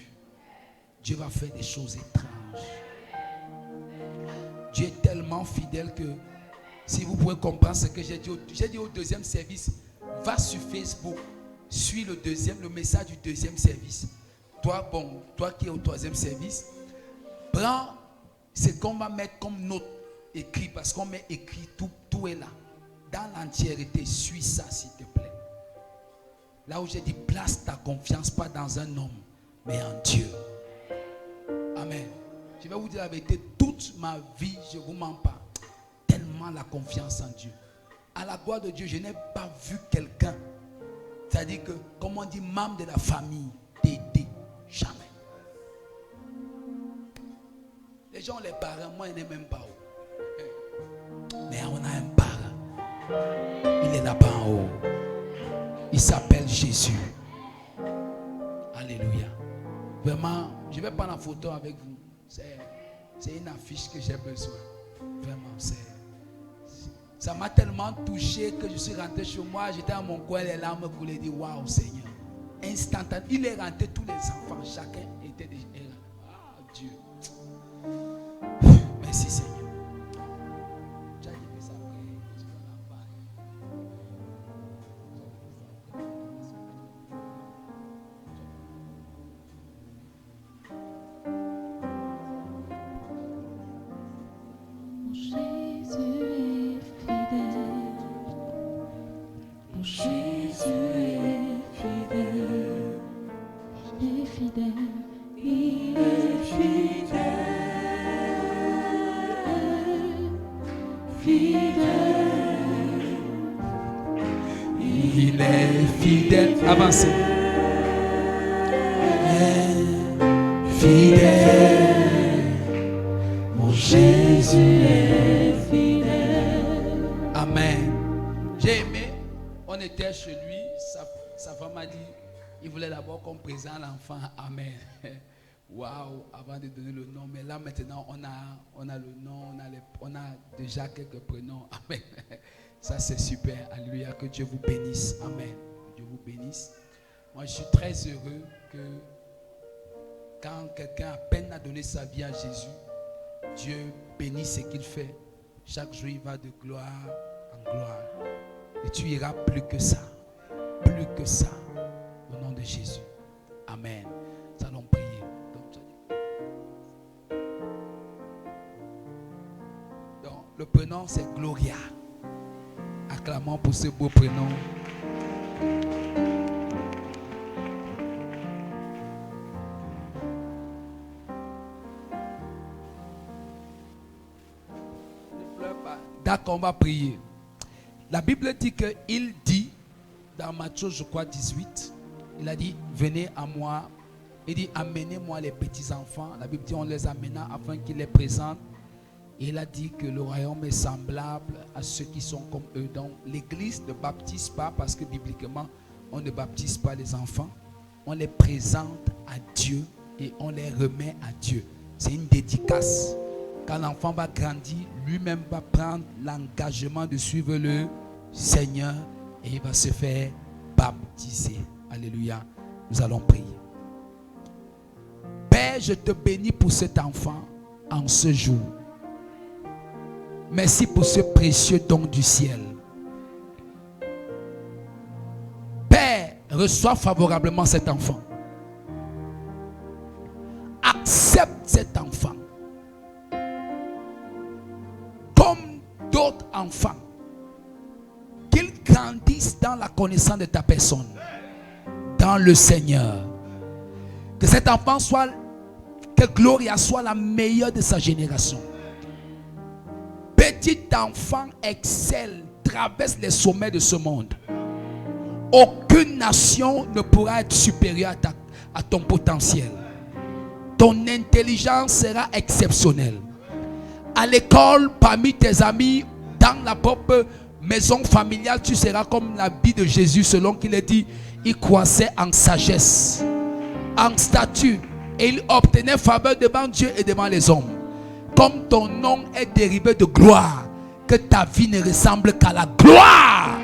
Dieu va faire des choses étranges. Dieu est tellement fidèle que si vous pouvez comprendre ce que j'ai dit au deuxième service, va sur Facebook, suis le message du deuxième service. Toi qui es au troisième service, prends ce qu'on va mettre comme note écrit, parce qu'on met écrit, tout est là. Dans l'entièreté, suis ça s'il te plaît. Là où j'ai dit, place ta confiance pas dans un homme, mais en Dieu. Amen. Je vais vous dire la vérité, toute ma vie, je ne vous mens pas, tellement la confiance en Dieu. À la gloire de Dieu, je n'ai pas vu quelqu'un, c'est-à-dire que, comme on dit, membre de la famille, t'aider. Jamais. Les gens ont les parents, moi je n'ai même pas haut. Mais on a un parent. Il est là-bas en haut. Il s'appelle Jésus. Alléluia. Vraiment, je vais prendre la photo avec vous. C'est une affiche que j'ai besoin. Vraiment, ça m'a tellement touché que je suis rentré chez moi. J'étais à mon coin, les larmes coulaient. Dit waouh, Seigneur. Instantanément, il est rentré, tous les enfants, chacun était déjà. Ah, Dieu. Merci, Seigneur. Il est fidèle. Avancez. Fidèle. Mon Jésus est fidèle. Amen. J'ai aimé. On était chez lui. Sa femme a dit, il voulait d'abord qu'on présente l'enfant. Amen. Waouh, avant de donner le nom. Mais là maintenant, on a le nom, on a déjà quelques prénoms. Amen. Ça c'est super. Alléluia. Que Dieu vous bénisse. Amen. Que Dieu vous bénisse. Moi je suis très heureux que quand quelqu'un a peine à donner sa vie à Jésus, Dieu bénit ce qu'il fait. Chaque jour il va de gloire en gloire. Et tu iras plus que ça. Plus que ça. Au nom de Jésus. Amen. Nous allons prier. Donc, le prénom c'est Gloria. Acclamons pour ce beau prénom. Ne pleure pas. D'accord, on va prier. La Bible dit qu'il dit, dans Matthieu, je crois, 18, il a dit, venez à moi. Il dit, amenez-moi les petits enfants. La Bible dit, on les amena afin qu'ils les présentent. Il a dit que le royaume est semblable à ceux qui sont comme eux. Donc l'église ne baptise pas parce que bibliquement, on ne baptise pas les enfants. On les présente à Dieu et on les remet à Dieu. C'est une dédicace. Quand l'enfant va grandir, lui-même va prendre l'engagement de suivre le Seigneur et il va se faire baptiser. Alléluia. Nous allons prier. Père, je te bénis pour cet enfant en ce jour. Merci pour ce précieux don du ciel. Père, reçois favorablement cet enfant. Accepte cet enfant comme d'autres enfants. Qu'il grandisse dans la connaissance de ta personne, dans le Seigneur. Que cet enfant soit, que Gloria soit la meilleure de sa génération. Petit enfant excelle, traverse les sommets de ce monde. Aucune nation ne pourra être supérieure à ton potentiel. Ton intelligence sera exceptionnelle. À l'école, parmi tes amis, dans la propre maison familiale, tu seras comme la vie de Jésus, selon qu'il est dit, il croissait en sagesse, en statut, et il obtenait faveur devant Dieu et devant les hommes. Comme ton nom est dérivé de gloire, que ta vie ne ressemble qu'à la gloire.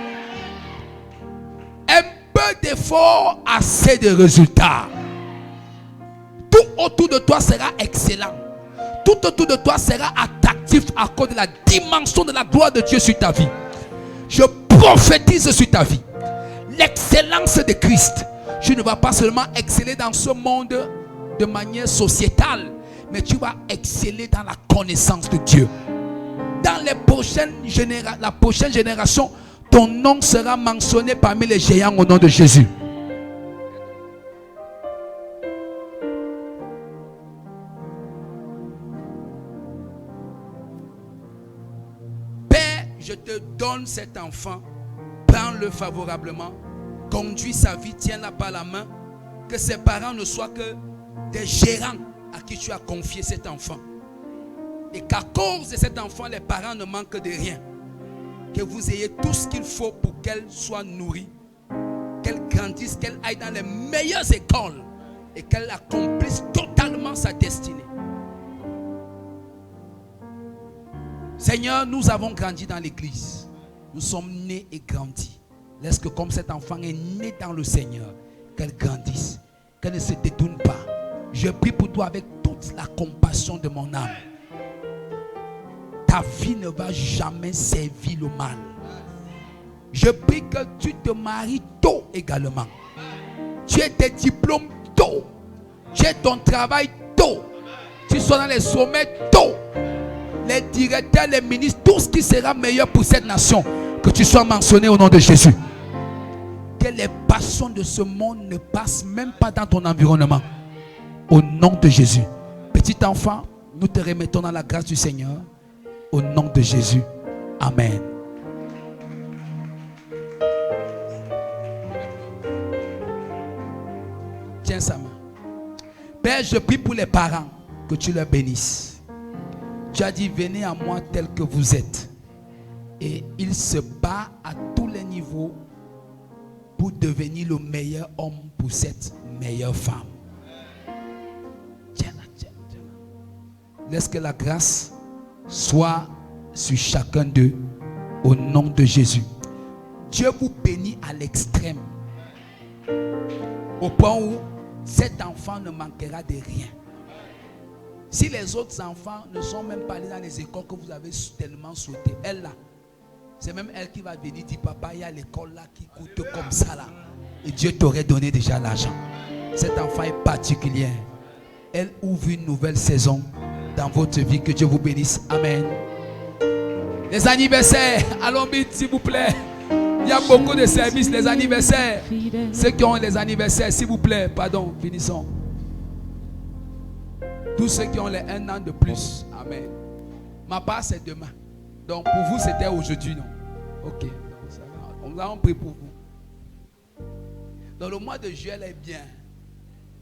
Un peu d'effort, assez de résultats. Tout autour de toi sera excellent. Tout autour de toi sera attractif à cause de la dimension de la gloire de Dieu sur ta vie. Je prophétise sur ta vie l'excellence de Christ. Tu ne vas pas seulement exceller dans ce monde de manière sociétale, mais tu vas exceller dans la connaissance de Dieu. Dans la prochaine génération, ton nom sera mentionné parmi les géants au nom de Jésus. Père, je te donne cet enfant. Prends-le favorablement. Conduis sa vie, tiens-la par la main. Que ses parents ne soient que des gérants à qui tu as confié cet enfant. Et qu'à cause de cet enfant, les parents ne manquent de rien. Que vous ayez tout ce qu'il faut pour qu'elle soit nourrie. qu'elle grandisse, qu'elle aille dans les meilleures écoles et qu'elle accomplisse totalement sa destinée. Seigneur, nous avons grandi dans l'église. Nous sommes nés et grandis. Laisse que comme cet enfant est né dans le Seigneur, qu'elle grandisse, qu'elle ne se détourne pas. Je prie pour toi avec toute la compassion de mon âme. Ta vie ne va jamais servir le mal. Je prie que tu te maries tôt également. Tu aies tes diplômes tôt. Tu aies ton travail tôt. Tu sois dans les sommets tôt. Les directeurs, les ministres, tout ce qui sera meilleur pour cette nation, que tu sois mentionné au nom de Jésus. Que les passions de ce monde ne passent même pas dans ton environnement. Au nom de Jésus. Petit enfant, nous te remettons dans la grâce du Seigneur. Au nom de Jésus. Amen. Tiens sa main. Père, je prie pour les parents, que tu leur bénisses. Tu as dit, venez à moi tel que vous êtes. Et il se bat à tous les niveaux pour devenir le meilleur homme pour cette meilleure femme. Tiens-la, tiens-la. Laisse que la grâce soit sur chacun d'eux au nom de Jésus. Dieu vous bénit à l'extrême. Au point où cet enfant ne manquera de rien. Si les autres enfants ne sont même pas allés dans les écoles que vous avez tellement souhaité, elle là, c'est même elle qui va venir dire, papa, il y a l'école là qui coûte comme ça là. Et Dieu t'aurait donné déjà l'argent. Cet enfant est particulier. Elle ouvre une nouvelle saison dans votre vie. Que Dieu vous bénisse. Amen. Les anniversaires, allons vite s'il vous plaît. Il y a beaucoup de services, les anniversaires. Ceux qui ont les anniversaires, s'il vous plaît, pardon, finissons. Tous ceux qui ont les 1 an de plus. Amen. Ma part, c'est demain. Donc pour vous, c'était aujourd'hui, non? Ok. Ça va. On va en prier pour vous. Dans le mois de juillet, elle est bien.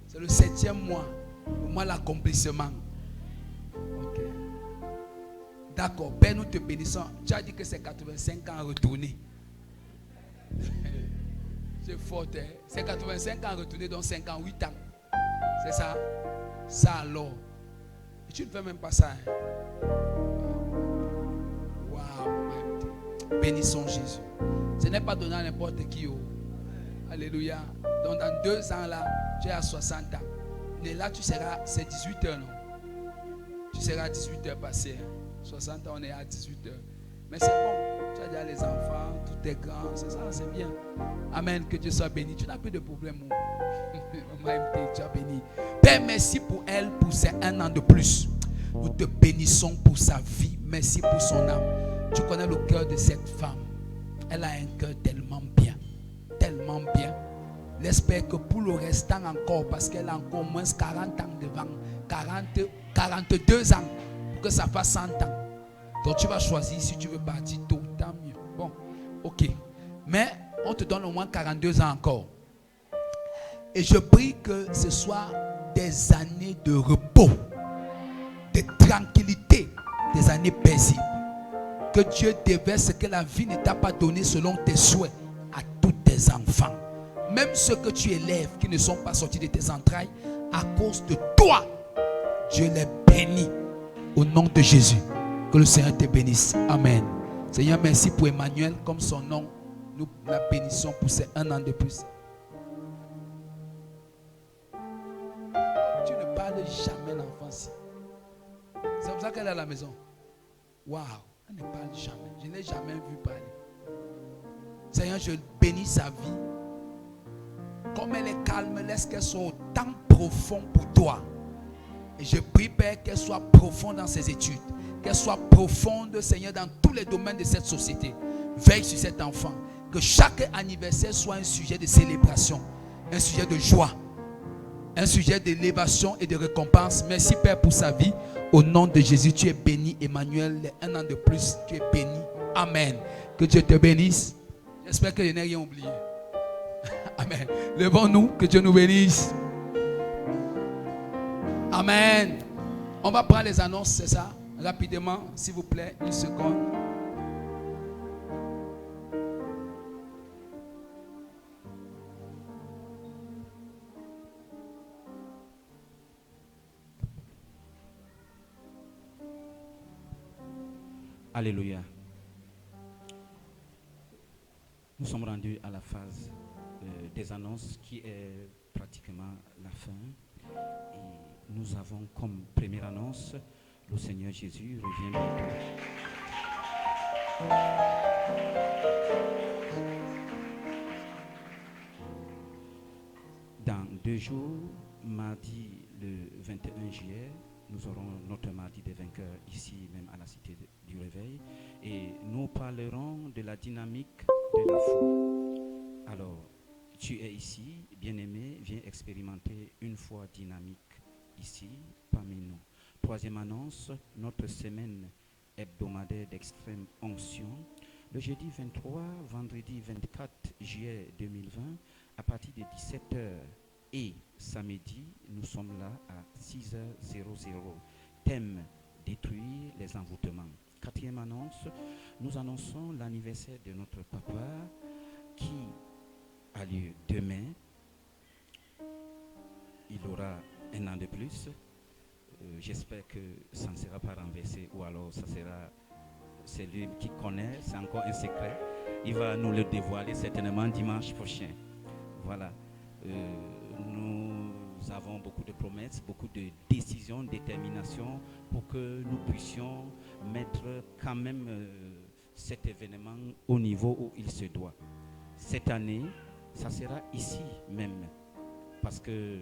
C'est le 7e mois. Le mois de l'accomplissement. Ok. D'accord. Père, nous te bénissons. Tu as dit que c'est 85 ans retourné. C'est fort, hein? C'est 85 ans retourné, donc 58 ans. C'est ça? Ça alors. Et tu ne fais même pas ça. Hein? Waouh. Bénissons Jésus. Ce n'est pas donné à n'importe qui. Oh. Alléluia. Donc dans 2 ans là, tu es à 60 ans. Mais là tu seras, c'est 18 heures, non? Tu seras à 18 heures passées. Hein? 60 ans, on est à 18 heures. Mais c'est bon. Tu as déjà les enfants, tout est grand. C'est ça, c'est bien. Amen. Que Dieu soit béni. Tu n'as plus de problème. Tu as béni. Père, merci pour elle, pour ces 1 an de plus. Nous te bénissons pour sa vie. Merci pour son âme. Tu connais le cœur de cette femme. Elle a un cœur tellement bien. Tellement bien. J'espère que pour le restant encore, parce qu'elle a encore moins 40 ans devant, 42 ans, pour que ça fasse 100 ans. Donc tu vas choisir si tu veux partir tôt, tant mieux. Bon, ok. Mais on te donne au moins 42 ans encore. Et je prie que ce soit des années de repos, de tranquillité, des années paisibles. Que Dieu déverse ce que la vie ne t'a pas donné selon tes souhaits à tous tes enfants. Même ceux que tu élèves qui ne sont pas sortis de tes entrailles, à cause de toi, Dieu les bénit au nom de Jésus. Que le Seigneur te bénisse. Amen. Seigneur, merci pour Emmanuel, comme son nom. Nous la bénissons pour ces 1 an de plus. Tu ne parles jamais l'enfance. C'est pour ça qu'elle est à la maison. Waouh, elle ne parle jamais. Je ne l'ai jamais vu parler. Seigneur, je bénis sa vie. Comme elle est calme, laisse qu'elle soit autant profonde pour toi. Et je prie, Père, qu'elle soit profonde dans ses études. Qu'elle soit profonde, Seigneur, dans tous les domaines de cette société. Veille sur cet enfant. Que chaque anniversaire soit un sujet de célébration, un sujet de joie, un sujet d'élévation et de récompense. Merci, Père, pour sa vie. Au nom de Jésus, tu es béni. Emmanuel, les 1 an de plus, tu es béni. Amen. Que Dieu te bénisse. J'espère que je n'ai rien oublié. Amen. Levons-nous, que Dieu nous bénisse. Amen. On va prendre les annonces, c'est ça? Rapidement, s'il vous plaît, 1 seconde. Alléluia. Nous sommes rendus à la phase des annonces qui est pratiquement la fin. Et nous avons comme première annonce, le Seigneur Jésus revient bientôt. Dans 2 jours, mardi le 21 juillet, nous aurons notre mardi des vainqueurs ici même à la Cité du Réveil et nous parlerons de la dynamique de la foi. Alors, tu es ici, bien-aimé, viens expérimenter une foi dynamique ici parmi nous. 3e annonce, notre semaine hebdomadaire d'extrême onction. Le jeudi 23, vendredi 24 juillet 2020, à partir de 17h et samedi, nous sommes là à 6h00. Thème, détruire les envoûtements. 4e annonce, nous annonçons l'anniversaire de notre papa qui a lieu demain. Il aura 1 an de plus. J'espère que ça ne sera pas renversé ou alors ça sera... C'est lui qui connaît, c'est encore un secret. Il va nous le dévoiler certainement dimanche prochain. Voilà. Nous avons beaucoup de promesses, beaucoup de décisions, de détermination pour que nous puissions mettre quand même cet événement au niveau où il se doit. Cette année, ça sera ici même. Parce que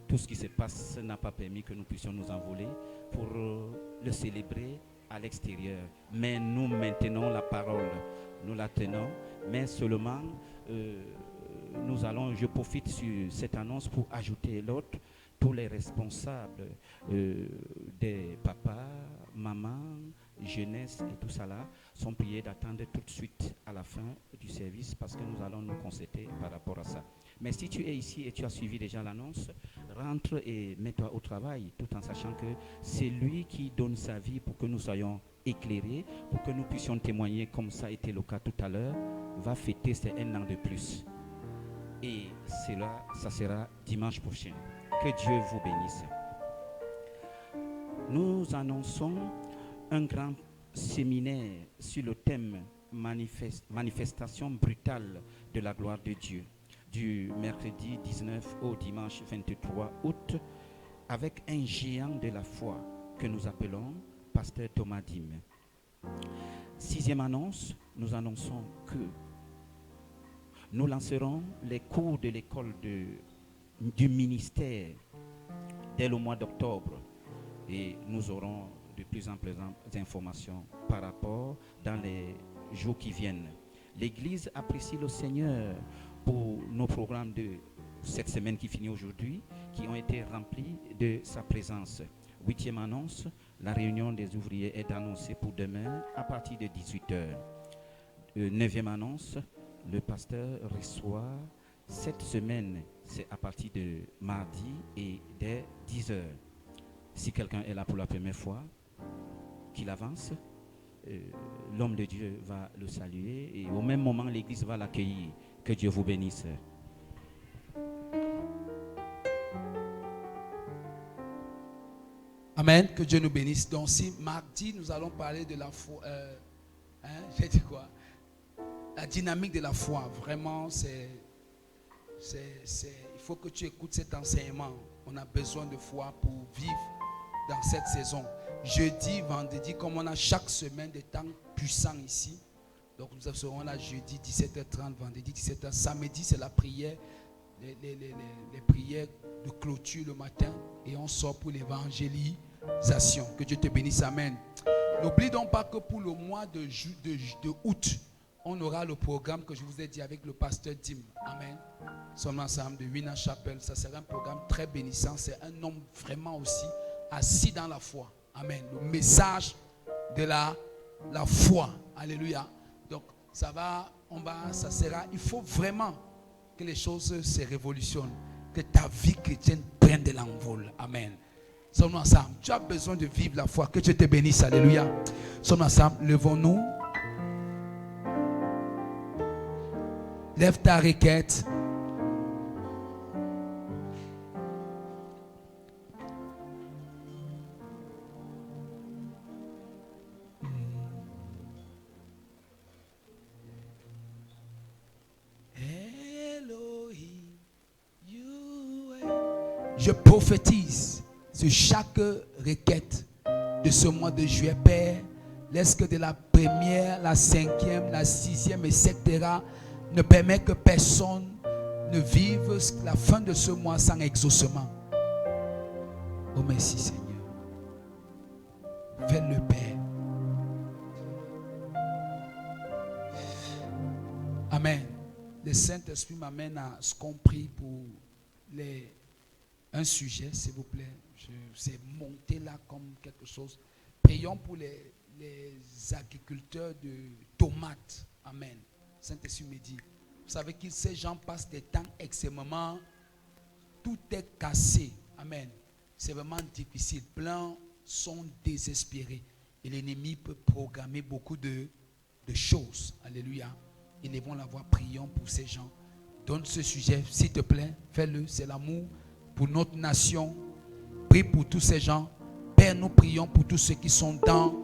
tout ce qui se passe n'a pas permis que nous puissions nous envoler pour le célébrer à l'extérieur. Mais nous maintenons la parole, nous la tenons, mais seulement nous allons, je profite sur cette annonce pour ajouter l'autre, tous les responsables des papas, mamans, jeunesse et tout ça là sont priés d'attendre tout de suite à la fin du service parce que nous allons nous concerter par rapport à ça. Mais si tu es ici et tu as suivi déjà l'annonce, rentre et mets-toi au travail tout en sachant que c'est lui qui donne sa vie pour que nous soyons éclairés, pour que nous puissions témoigner comme ça a été le cas tout à l'heure, va fêter ses 1 an de plus. Et cela, ça sera dimanche prochain. Que Dieu vous bénisse. Nous annonçons un grand séminaire sur le thème manifestation brutale de la gloire de Dieu du mercredi 19 au dimanche 23 août avec un géant de la foi que nous appelons Pasteur Thomas Dim. 6e annonce, nous annonçons que nous lancerons les cours de l'école du ministère dès le mois d'octobre et nous aurons de plus en plus d'informations par rapport dans les jours qui viennent. L'Église apprécie le Seigneur pour nos programmes de cette semaine qui finit aujourd'hui, qui ont été remplis de sa présence. 8e annonce, la réunion des ouvriers est annoncée pour demain à partir de 18h. 9e annonce, le pasteur reçoit cette semaine, c'est à partir de mardi et dès 10h. Si quelqu'un est là pour la première fois, qu'il avance, l'homme de Dieu va le saluer et au même moment l'église va l'accueillir. Que Dieu vous bénisse. Amen, que Dieu nous bénisse. Donc si mardi nous allons parler de la foi, j'ai dit quoi? La dynamique de la foi, vraiment il faut que tu écoutes cet enseignement. On a besoin de foi pour vivre dans cette saison. Jeudi, vendredi, comme on a chaque semaine des temps puissants ici. Donc nous serons là jeudi 17h30, vendredi 17h. Samedi, c'est la prière, les prières de clôture le matin. Et on sort pour l'évangélisation. Que Dieu te bénisse, amen. N'oublie donc pas que pour le mois de août, on aura le programme que je vous ai dit avec le pasteur Dim. Amen. Nous sommes ensemble de Winner Chapel. Ça sera un programme très bénissant. C'est un homme vraiment aussi assis dans la foi. Amen. Le message de la foi. Alléluia. Donc, ça sera, il faut vraiment que les choses se révolutionnent. Que ta vie chrétienne prenne de l'envol. Amen. Sommes-nous ensemble. Tu as besoin de vivre la foi. Que Dieu te bénisse. Alléluia. Sommes-nous ensemble. Levons-nous. Lève ta requête. Je prophétise sur chaque requête de ce mois de juillet, Père. Laisse que de la première, la cinquième, la sixième, etc. ne permet que personne ne vive la fin de ce mois sans exaucement. Oh merci Seigneur. Fais-le Père. Amen. Le Saint-Esprit m'amène à ce qu'on prie pour un sujet, s'il vous plaît. C'est monté là comme quelque chose. Prions pour les agriculteurs de tomates. Amen. Saint-Esprit me dit. Vous savez que ces gens passent des temps extrêmement. Tout est cassé. Amen. C'est vraiment difficile. Plein sont désespérés. Et l'ennemi peut programmer beaucoup de choses. Alléluia. Élevons la voix, prions pour ces gens. Donne ce sujet, s'il te plaît. Fais-le. C'est l'amour pour notre nation. Prie pour tous ces gens. Père, nous prions pour tous ceux qui sont dans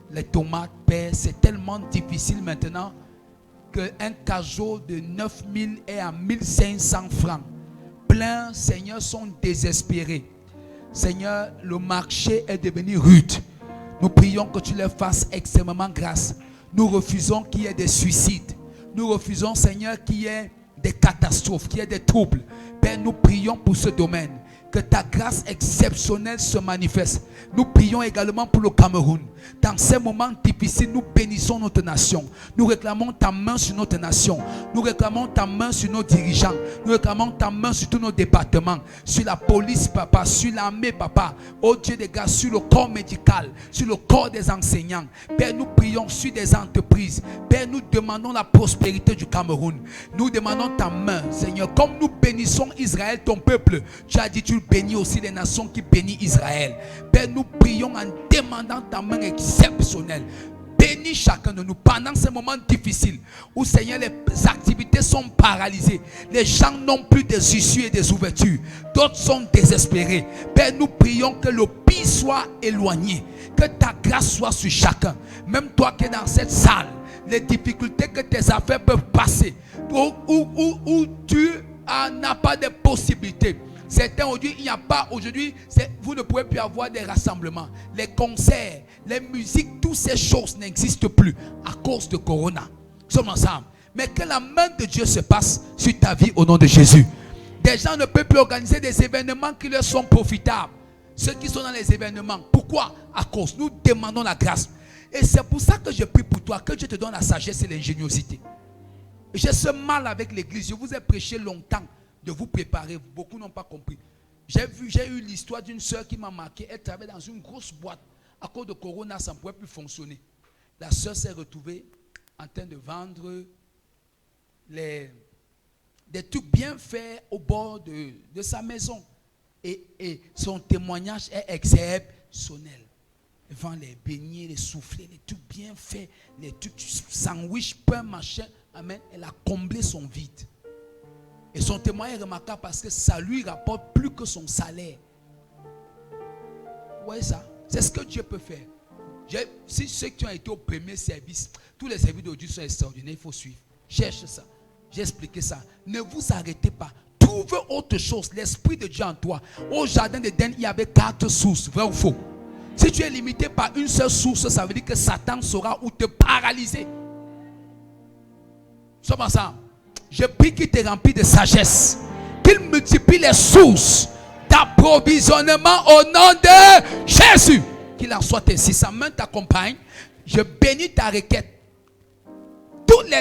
les tomates. Père, c'est tellement difficile maintenant qu'un cajot de 9000 est à 1500 francs. Plein, Seigneur, sont désespérés. Seigneur, le marché est devenu rude. Nous prions que tu leur fasses extrêmement grâce. Nous refusons qu'il y ait des suicides. Nous refusons, Seigneur, qu'il y ait des catastrophes, qu'il y ait des troubles. Père, nous prions pour ce domaine. Que ta grâce exceptionnelle se manifeste. Nous prions également pour le Cameroun. Dans ces moments difficiles, nous bénissons notre nation. Nous réclamons ta main sur notre nation. Nous réclamons ta main sur nos dirigeants. Nous réclamons ta main sur tous nos départements. Sur la police, papa. Sur l'armée, papa. Oh Dieu des gars, sur le corps médical. Sur le corps des enseignants. Père, nous prions sur des entreprises. Père, nous demandons la prospérité du Cameroun. Nous demandons ta main, Seigneur. Comme nous bénissons Israël, ton peuple, tu as dit, tu bénis aussi les nations qui bénissent Israël. Père, nous prions en demandant ta main exceptionnelle. Bénis chacun de nous pendant ces moments difficiles où, Seigneur, les activités sont paralysées. Les gens n'ont plus des issues et des ouvertures. D'autres sont désespérés. Père, nous prions que le pire soit éloigné. Que ta grâce soit sur chacun. Même toi qui es dans cette salle, les difficultés que tes affaires peuvent passer, où tu n'as pas de possibilités. Certains aujourd'hui, il n'y a pas aujourd'hui, vous ne pouvez plus avoir des rassemblements. Les concerts, les musiques, toutes ces choses n'existent plus à cause de Corona. Nous sommes ensemble. Mais que la main de Dieu se passe sur ta vie au nom de Jésus. Des gens ne peuvent plus organiser des événements qui leur sont profitables. Ceux qui sont dans les événements. Pourquoi? À cause. Nous demandons la grâce. Et c'est pour ça que je prie pour toi, que Dieu te donne la sagesse et l'ingéniosité. J'ai ce mal avec l'église. Je vous ai prêché longtemps de vous préparer. Beaucoup n'ont pas compris. J'ai eu l'histoire d'une soeur qui m'a marqué. Elle travaillait dans une grosse boîte. À cause de Corona, ça ne pouvait plus fonctionner. La soeur s'est retrouvée en train de vendre des trucs bien faits au bord de sa maison. Et son témoignage est exceptionnel. Elle vend les beignets, les soufflets, les trucs bien faits, les trucs sandwich, pain, machin. Amen. Elle a comblé son vide. Et son témoignage est remarquable parce que ça lui rapporte plus que son salaire. Vous voyez ça? C'est ce que Dieu peut faire. Si ceux qui ont été au premier service, tous les services de Dieu sont extraordinaires, il faut suivre. Cherche ça. J'ai expliqué ça. Ne vous arrêtez pas. Trouve autre chose. L'Esprit de Dieu en toi. Au jardin d'Éden, il y avait 4 sources. Vrai ou faux? Si tu es limité par une seule source, ça veut dire que Satan saura où te paralyser. Nous sommes ensemble. Je prie qu'il te remplit de sagesse. Qu'il multiplie les sources d'approvisionnement au nom de Jésus. Qu'il en soit ainsi. Sa main t'accompagne. Je bénis ta requête.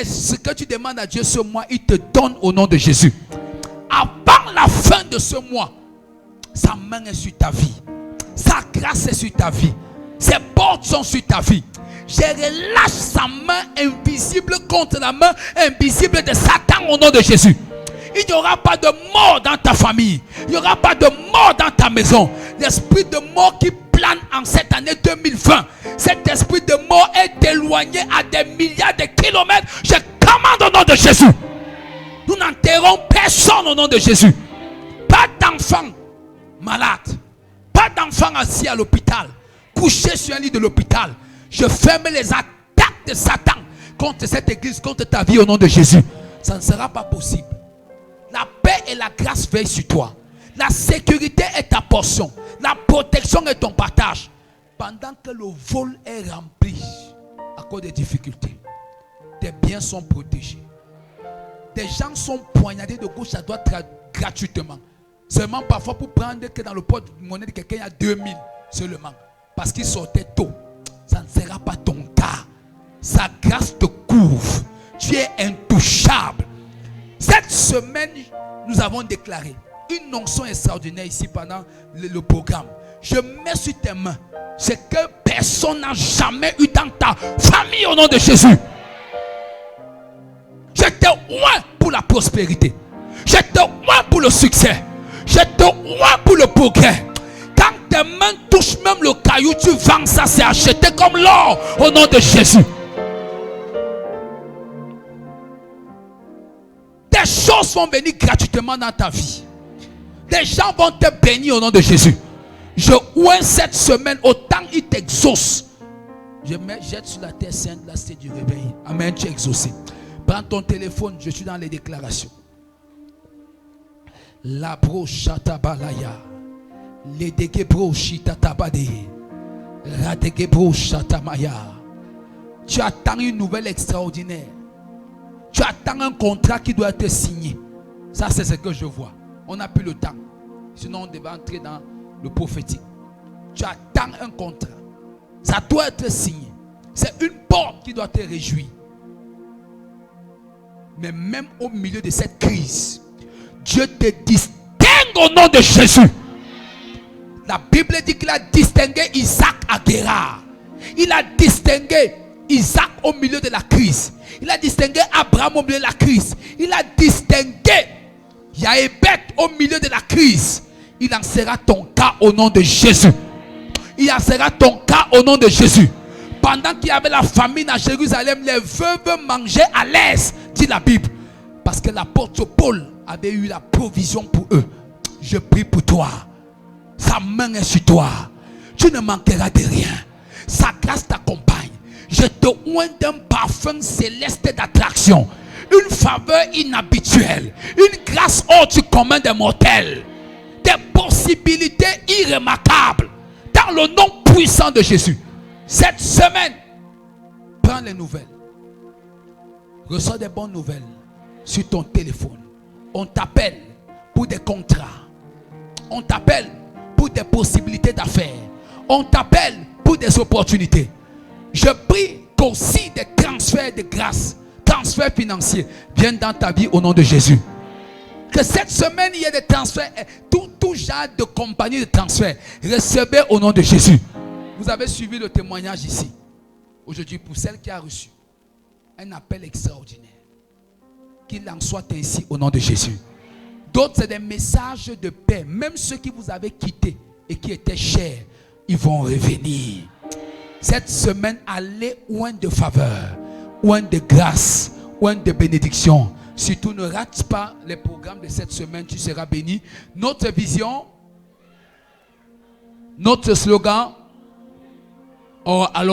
Ce que tu demandes à Dieu ce mois, il te donne au nom de Jésus. Avant la fin de ce mois, sa main est sur ta vie. Sa grâce est sur ta vie. Ses portes sont sur ta vie. Je relâche sa main invisible contre la main invisible de Satan au nom de Jésus. Il n'y aura pas de mort dans ta famille. Il n'y aura pas de mort dans ta maison. L'esprit de mort qui plane en cette année 2020. Cet esprit de mort est éloigné à des milliards de kilomètres. Je commande au nom de Jésus. Nous n'enterrons personne au nom de Jésus. Pas d'enfant malade. Pas d'enfant assis à l'hôpital. Couché sur un lit de l'hôpital. Je ferme les attaques de Satan contre cette église, contre ta vie au nom de Jésus. Ça ne sera pas possible. La paix et la grâce veillent sur toi. La sécurité est ta portion. La protection est ton partage. Pendant que le vol est rempli à cause des difficultés, tes biens sont protégés. Des gens sont poignardés de gauche à droite gratuitement. Seulement parfois pour prendre que dans le porte-monnaie de quelqu'un il y a 2000 seulement. Parce qu'il sortait tôt. Ça ne sera pas ton cas. Sa grâce te couvre. Tu es intouchable. Cette semaine, nous avons déclaré une onction extraordinaire ici pendant le programme. Je mets sur tes mains ce que personne n'a jamais eu dans ta famille au nom de Jésus. Je te oins pour la prospérité. Je te oins pour le succès. Je te oins pour le progrès. Quand tes mains touchent même le caillou, tu vends ça, c'est acheté comme l'or au nom de Jésus. Des choses vont venir gratuitement dans ta vie. Des gens vont te bénir au nom de Jésus. Je oins cette semaine, autant il t'exauce. Jette sur la terre sainte, là c'est du réveil. Amen, tu es exaucé. Prends ton téléphone, je suis dans les déclarations. La brochata balaya. Les dégebro chitatabade. La dégebro chatamaya. Tu attends une nouvelle extraordinaire. Tu attends un contrat qui doit être signé. Ça, c'est ce que je vois. On n'a plus le temps. Sinon, on devait entrer dans le prophétique. Tu attends un contrat. Ça doit être signé. C'est une porte qui doit te réjouir. Mais même au milieu de cette crise, Dieu te distingue au nom de Jésus. La Bible dit qu'il a distingué Isaac à Guérard. Il a distingué Isaac au milieu de la crise. Il a distingué Abraham au milieu de la crise. Il a distingué Yaébet au milieu de la crise. Il en sera ton cas au nom de Jésus. Il en sera ton cas au nom de Jésus. Pendant qu'il y avait la famine à Jérusalem, les veuves mangeaient à l'aise, dit la Bible. Parce que l'apôtre Paul avait eu la provision pour eux. Je prie pour toi. Sa main est sur toi. Tu ne manqueras de rien. Sa grâce t'accompagne. Je te oins d'un parfum céleste d'attraction. Une faveur inhabituelle. Une grâce hors du commun des mortels. Des possibilités irrémarquables. Dans le nom puissant de Jésus. Cette semaine, prends les nouvelles. Reçois des bonnes nouvelles sur ton téléphone. On t'appelle pour des contrats. On t'appelle pour des possibilités d'affaires. On t'appelle pour des opportunités. Je prie qu'aussi des transferts de grâce, transferts financiers viennent dans ta vie au nom de Jésus. Que cette semaine, il y ait des transferts, tout genre de compagnie de transferts. Recevez au nom de Jésus. Vous avez suivi le témoignage ici. Aujourd'hui, pour celle qui a reçu un appel extraordinaire. Qu'il en soit ainsi au nom de Jésus. D'autres, c'est des messages de paix. Même ceux qui vous avaient quittés et qui étaient chers, ils vont revenir. Cette semaine, allez oint de faveur, oint de grâce, oint de bénédiction. Surtout, ne rate pas les programmes de cette semaine, tu seras béni. Notre vision, notre slogan, alors